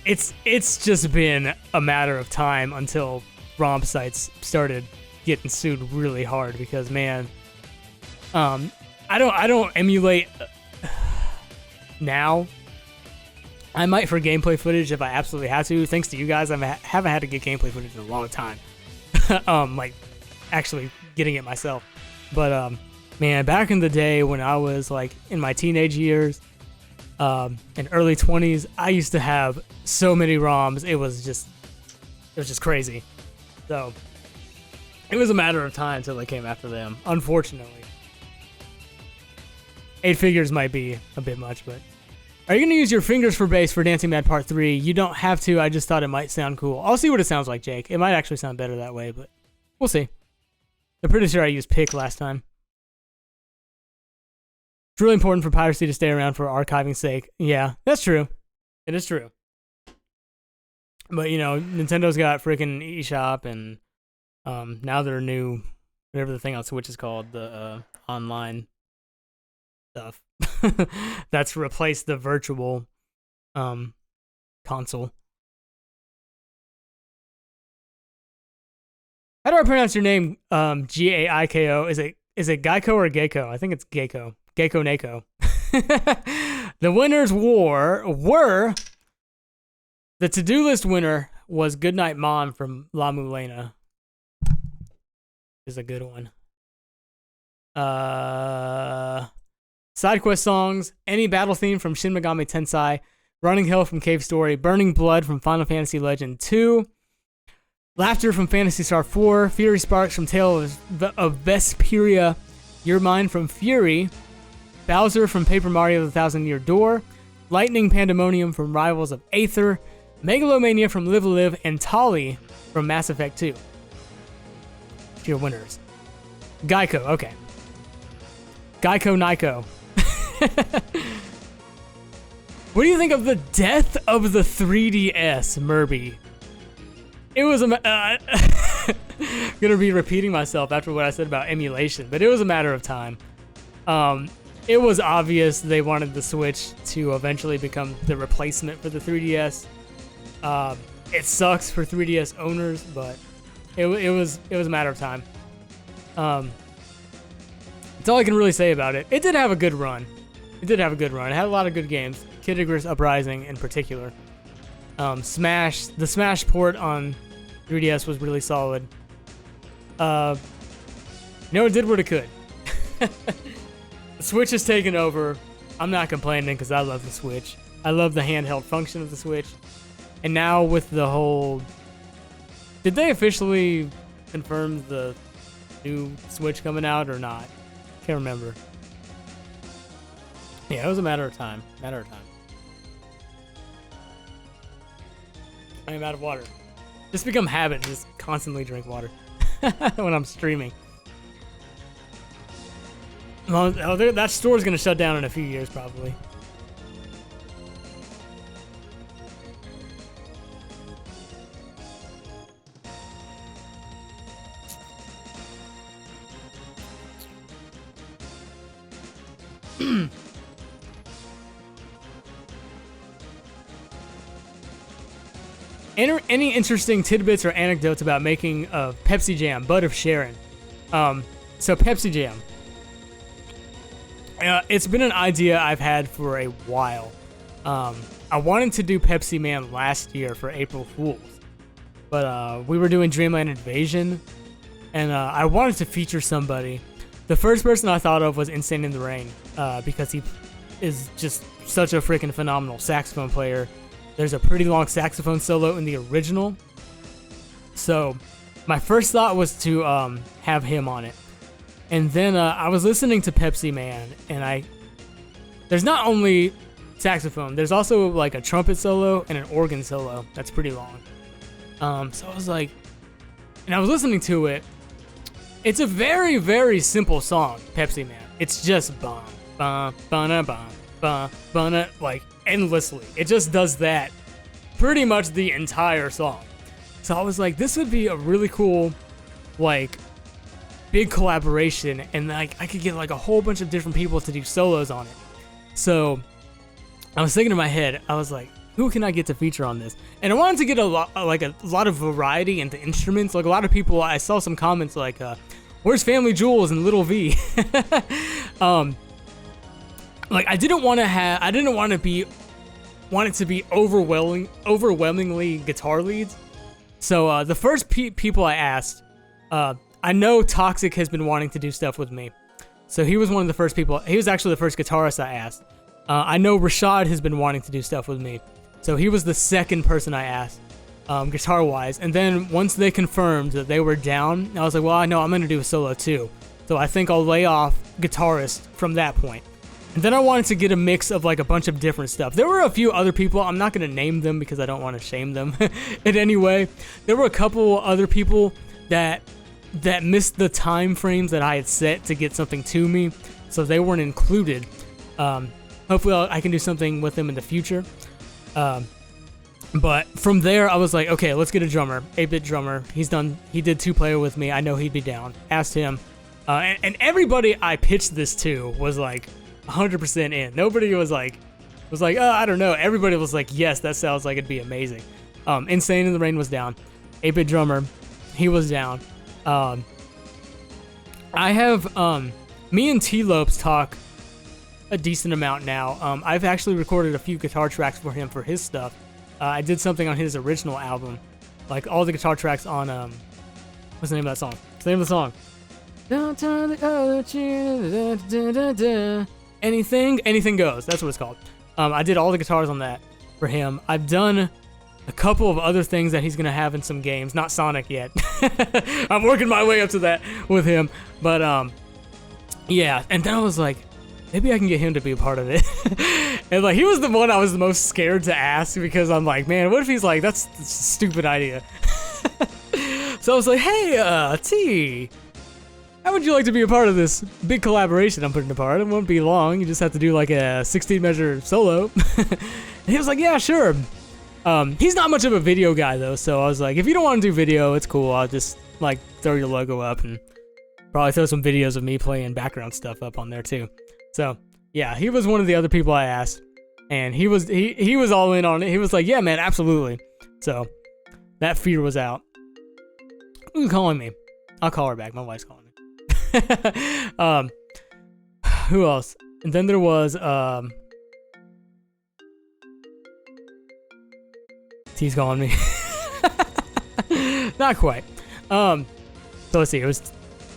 It's just been a matter of time until ROM sites started getting sued really hard because, man, I don't emulate now. I might for gameplay footage if I absolutely had to. Thanks to you guys, I haven't had to get gameplay footage in a long time. Like actually getting it myself. But man, back in the day when I was like in my teenage years, and early 20s, I used to have so many ROMs. It was just crazy. So it was a matter of time until they came after them, unfortunately. 8 figures might be a bit much, but are you going to use your fingers for bass for Dancing Mad Part 3? You don't have to. I just thought it might sound cool. I'll see what it sounds like, Jake. It might actually sound better that way, but we'll see. I'm pretty sure I used pick last time. It's really important for piracy to stay around for archiving's sake. Yeah, that's true. It is true. But, you know, Nintendo's got freaking eShop, and now their new, whatever the thing on Switch is called, the online stuff. That's replaced the virtual console. How do I pronounce your name? Gaiko. Is it Geico or Geico? I think it's Geico. Geico Nako. The winners were the to-do list winner was Goodnight Mom from La Mulana. Is a good one. Side quest songs, any battle theme from Shin Megami Tensei, Running Hell from Cave Story, Burning Blood from Final Fantasy Legend 2, Laughter from Phantasy Star 4, Fury Sparks from Tale of Vesperia, Your Mind from Fury, Bowser from Paper Mario The Thousand Year Door, Lightning Pandemonium from Rivals of Aether, Megalomania from Live Live, and Tali from Mass Effect 2. Your winners. Geico, okay. Geico Nyko. What do you think of the death of the 3DS, Murby? It was gonna be repeating myself after what I said about emulation, but it was a matter of time. It was obvious they wanted the Switch to eventually become the replacement for the 3DS. It sucks for 3DS owners, but it was a matter of time. That's all I can really say about it. It did have a good run. It had a lot of good games. Kid Icarus Uprising in particular. The Smash port on 3DS was really solid. It did what it could. The Switch has taken over. I'm not complaining because I love the Switch. I love the handheld function of the Switch. And now with the whole... Did they officially confirm the new Switch coming out or not? Can't remember. Yeah, it was a matter of time. I am out of water. Just become habit. Just constantly drink water. when I'm streaming. Well, that store's gonna shut down in a few years, probably. Any interesting tidbits or anecdotes about making Pepsi Jam? Bud of Sharon. So Pepsi Jam. It's been an idea I've had for a while. I wanted to do Pepsi Man last year for April Fools, but we were doing Dreamland Invasion, and I wanted to feature somebody. The first person I thought of was Insane in the Rain, because he is just such a freaking phenomenal saxophone player. There's a pretty long saxophone solo in the original. So my first thought was to have him on it. And then I was listening to Pepsi Man, and there's not only saxophone, there's also like a trumpet solo and an organ solo that's pretty long. So I was like, and I was listening to it. It's a very, very simple song, Pepsi Man. It's just bum, bum, bum, bum, bum, bum, like endlessly. It just does that pretty much the entire song. So I was like, this would be a really cool, like, big collaboration, and like I could get like a whole bunch of different people to do solos on it. So I was thinking in my head, I was like, who can I get to feature on this? And I wanted to get a lot of variety into instruments. Like a lot of people, I saw some comments like, "Where's Family Jewels and Little V?" Like I didn't want it to be overwhelmingly guitar leads. So the first people I asked, I know Toxic has been wanting to do stuff with me. So he was one of the first people. He was actually the first guitarist I asked. I know Rashad has been wanting to do stuff with me. So he was the second person I asked, guitar-wise. And then once they confirmed that they were down, I was like, well, I know I'm going to do a solo too. So I think I'll lay off guitarist from that point. And then I wanted to get a mix of like a bunch of different stuff. There were a few other people. I'm not going to name them because I don't want to shame them in any way. There were a couple other people that missed the time frames that I had set to get something to me, so they weren't included. Hopefully I can do something with them in the future. But from there, I was like, okay, let's get a drummer, 8-bit drummer. He did 2-player with me. I know he'd be down. Asked him. And everybody I pitched this to was like 100% in. Nobody was like, oh, I don't know. Everybody was like, yes, that sounds like it'd be amazing. Insane in the Rain was down. 8-bit drummer, he was down. I have, me and T-Lopes talk a decent amount now. I've actually recorded a few guitar tracks for him for his stuff. I did something on his original album, like all the guitar tracks on, what's the name of that song? What's the name of the song? Don't turn the other cheek, anything goes. That's what it's called. I did all the guitars on that for him. I've done a couple of other things that he's gonna have in some games. Not Sonic yet. I'm working my way up to that with him. But yeah. And then I was like, maybe I can get him to be a part of it. And like he was the one I was the most scared to ask because I'm like, man, what if he's like, that's a stupid idea. So I was like, hey, T, how would you like to be a part of this big collaboration I'm putting apart? It won't be long. You just have to do like a 16-measure solo. And he was like, yeah, sure. He's not much of a video guy though, so I was like, if you don't want to do video, it's cool. I'll just like throw your logo up and probably throw some videos of me playing background stuff up on there too. So yeah, he was one of the other people I asked, and he was all in on it. He was like, yeah, man, absolutely. So that fear was out. Who's calling me? I'll call her back. My wife's calling me. Who else? And then there was T's calling me. Not quite. So let's see. It was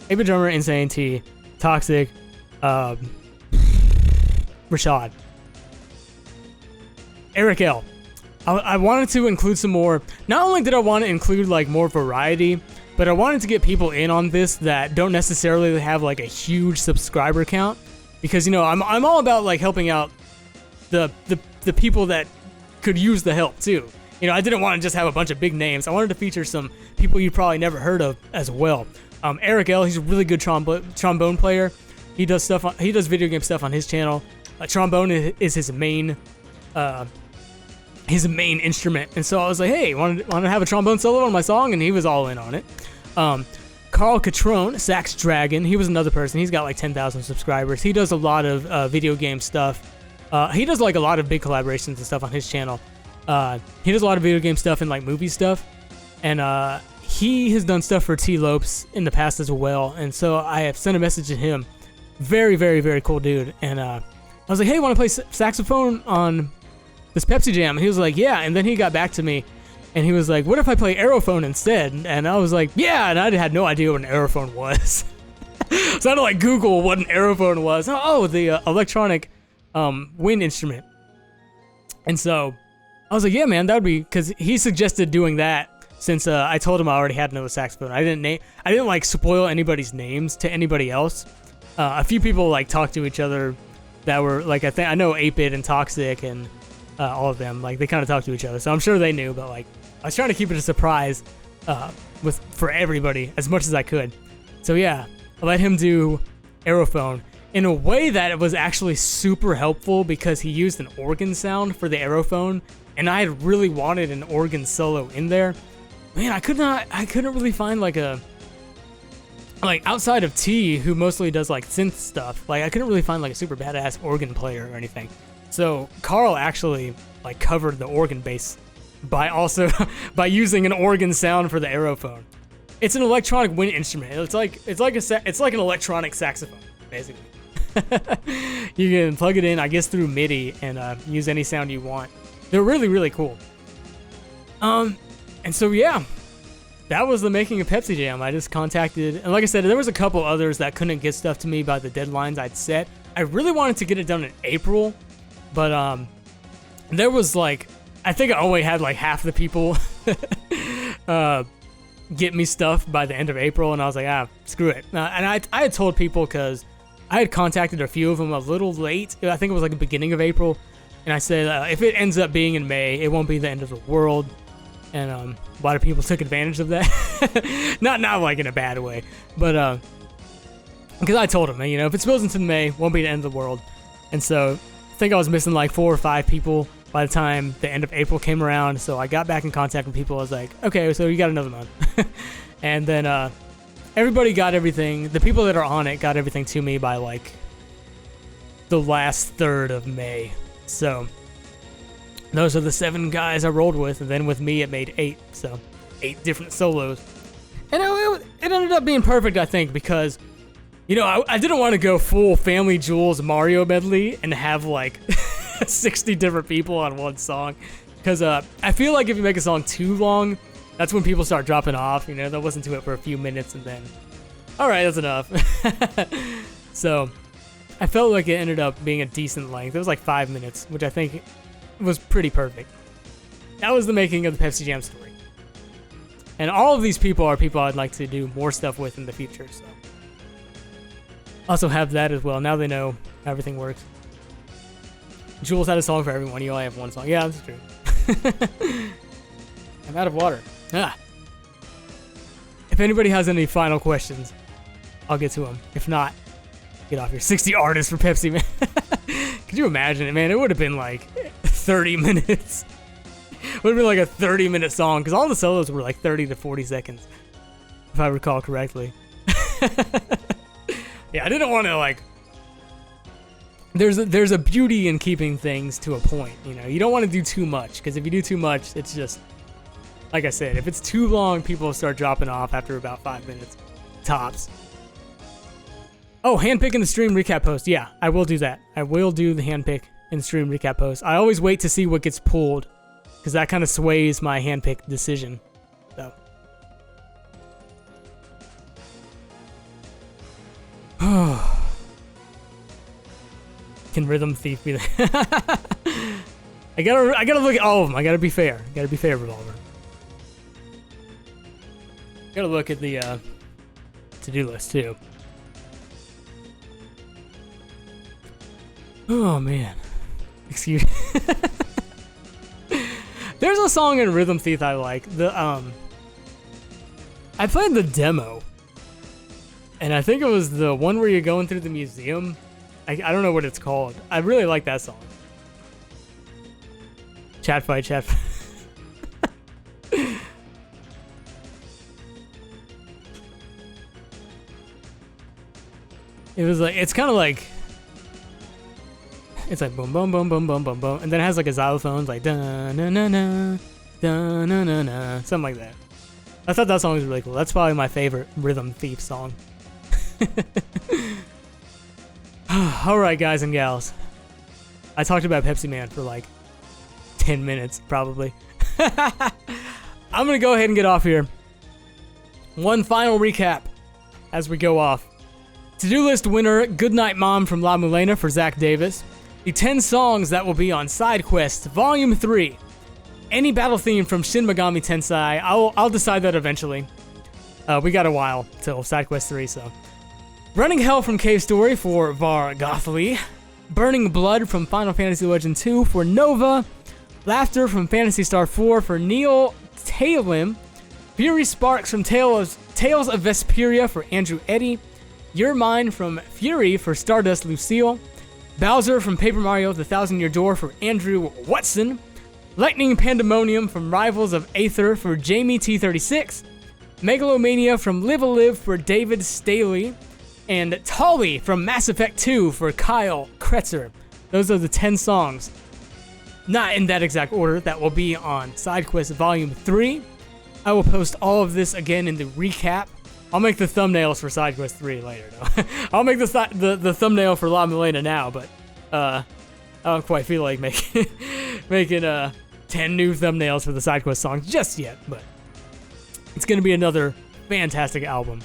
8-bit drummer, Insane, T, Toxic, Rashad, Eric L. I wanted to include some more. Not only did I want to include like more variety, but I wanted to get people in on this that don't necessarily have like a huge subscriber count, because you know I'm all about like helping out the people that could use the help too. you know, I didn't want to just have a bunch of big names. I wanted to feature some people you probably never heard of as well. Eric L, he's a really good trombone player. He does stuff. He does video game stuff on his channel. Trombone is his main instrument, and so I was like, hey, want to have a trombone solo on my song, and he was all in on it. Carl Catrone, Sax Dragon, he was another person. He's got like 10,000 subscribers. He does a lot of video game stuff. He does like a lot of big collaborations and stuff on his channel. He does a lot of video game stuff and like movie stuff, and he has done stuff for T Lopes in the past as well. And so I have sent a message to him. Very, very, very cool dude. And I was like, hey, want to play saxophone on this Pepsi Jam? And he was like, yeah. And then he got back to me, and he was like, what if I play Aerophone instead? And I was like, yeah. And I had no idea what an Aerophone was. So I had to like Google what an Aerophone was. Oh, the electronic wind instrument. And so I was like, yeah, man, that would be, because he suggested doing that since I told him I already had another saxophone. I didn't like spoil anybody's names to anybody else. A few people like talked to each other that were like, I know 8-Bit and Toxic and all of them, like they kind of talked to each other. So I'm sure they knew, but like I was trying to keep it a surprise for everybody as much as I could. So yeah, I let him do Aerophone in a way that it was actually super helpful because he used an organ sound for the Aerophone, and I had really wanted an organ solo in there. Man, I couldn't really find like outside of T, who mostly does like synth stuff, like I couldn't really find like a super badass organ player or anything. So Carl actually like covered the organ bass by using an organ sound for the Aerophone. It's an electronic wind instrument. It's like an electronic saxophone, basically. You can plug it in, I guess, through MIDI and use any sound you want. They're really, really cool. And so yeah, that was the making of Pepsi Jam. I just contacted, and like I said, there was a couple others that couldn't get stuff to me by the deadlines I'd set. I really wanted to get it done in April, but there was like, I think I only had like half the people get me stuff by the end of April, and I was like, screw it. And I had told people, because I had contacted a few of them a little late. I think it was like the beginning of April, and I said, if it ends up being in May, it won't be the end of the world. And a lot of people took advantage of that. not like in a bad way, but because I told them, you know, if it spills into May, it won't be the end of the world. And so I think I was missing like 4 or 5 people by the time the end of April came around. So I got back in contact with people. I was like, okay, so you got another month. And then everybody got everything. The people that are on it got everything to me by like the last third of May. So those are the 7 guys I rolled with, and then with me it made 8, so 8 different solos. And it ended up being perfect, I think, because, you know, I didn't want to go full Family Jewels Mario medley and have like 60 different people on one song, because I feel like if you make a song too long, that's when people start dropping off. You know, they'll listen to it for a few minutes and then, all right, that's enough. So I felt like it ended up being a decent length. It was like 5 minutes, which I think was pretty perfect. That was the making of the Pepsi Jam story. And all of these people are people I'd like to do more stuff with in the future, so also have that as well. Now they know how everything works. Jules had a song for everyone. You only have one song. Yeah, that's true. I'm out of water. If anybody has any final questions, I'll get to them. If not, get off here. 60 artists for Pepsi, man. Could you imagine it, man? It would have been like 30 minutes. Would have been like a 30-minute song, because all the solos were like 30 to 40 seconds, if I recall correctly. Yeah, I didn't want to like. There's a beauty in keeping things to a point. You know, you don't want to do too much, because if you do too much, it's just, like I said, if it's too long, people start dropping off after about 5 minutes, tops. Oh, handpick in the stream recap post. Yeah, I will do that. I will do the handpick in the stream recap post. I always wait to see what gets pulled, because that kind of sways my handpick decision. So. Can Rhythm Thief be there? I gotta look at all of them. I gotta be fair. Gotta be fair, Revolver. Gotta look at the to-do list too. Oh man. Excuse me. There's another song in Rhythm Thief I like. I played the demo, and I think it was the one where you're going through the museum. I don't know what it's called. I really like that song. Chat fight. It was like, it's kind of like, it's like boom, boom, boom, boom, boom, boom, boom, and then it has like a xylophone, like da na na na, da na na na, something like that. I thought that song was really cool. That's probably my favorite Rhythm Thief song. All right, guys and gals. I talked about Pepsi Man for like 10 minutes, probably. I'm gonna go ahead and get off here. One final recap as we go off. To-do list winner, Goodnight Mom from La Mulena for Zach Davis. The 10 songs that will be on Side Quest Volume 3. Any battle theme from Shin Megami Tensei. I'll decide that eventually. We got a while till Side Quest 3, so. Running Hell from Cave Story for Var Gothly. Burning Blood from Final Fantasy Legend 2 for Nova. Laughter from Phantasy Star 4 for Neil Talim. Fury Sparks from Tales of Vesperia for Andrew Eddy. Your Mind from Fury for Stardust Lucille. Bowser from Paper Mario The Thousand Year Door for Andrew Watson. Lightning Pandemonium from Rivals of Aether for Jamie T36. Megalomania from Live a Live for David Staley. And Tolly from Mass Effect 2 for Kyle Kretzer. Those are the 10 songs, not in that exact order, that will be on Side Quest Volume 3. I will post all of this again in the recap. I'll make the thumbnails for Side Quest 3 later, though. I'll make the thumbnail for La Mulena now, but I don't quite feel like making 10 new thumbnails for the Side Quest songs just yet, but it's going to be another fantastic album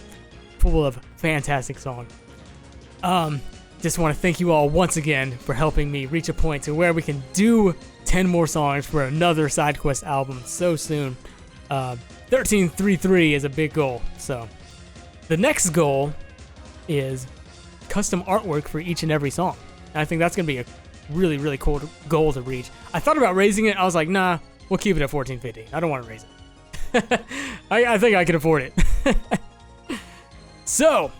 full of fantastic songs. Just want to thank you all once again for helping me reach a point to where we can do 10 more songs for another Side Quest album so soon. 1333 is a big goal, so the next goal is custom artwork for each and every song. And I think that's going to be a really, really cool goal to reach. I thought about raising it. I was like, nah, we'll keep it at 1450. I don't want to raise it. I think I can afford it. So,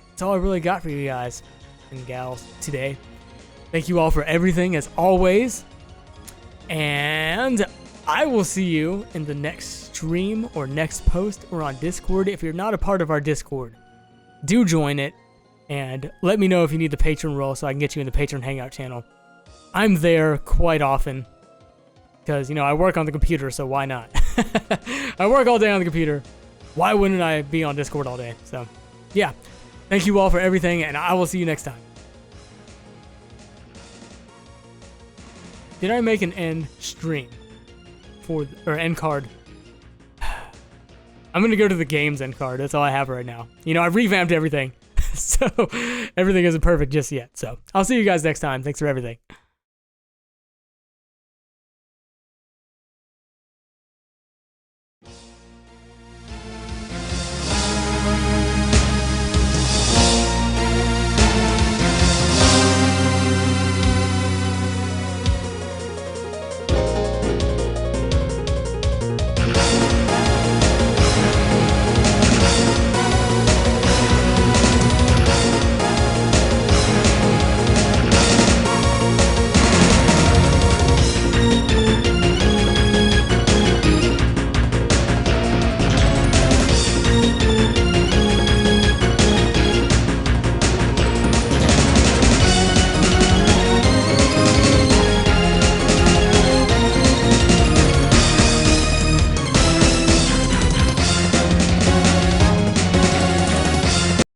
that's all I really got for you guys and gals today. Thank you all for everything, as always. And I will see you in the next stream or next post or on Discord. If you're not a part of our Discord, do join it and let me know if you need the patron role so I can get you in the patron hangout channel. I'm there quite often because, you know, I work on the computer, so why not? I work all day on the computer. Why wouldn't I be on Discord all day? So, yeah. Thank you all for everything, and I will see you next time. Did I make an end stream? Or end card? I'm gonna go to the games end card. That's all I have right now. You know, I revamped everything. So, everything isn't perfect just yet. So, I'll see you guys next time. Thanks for everything.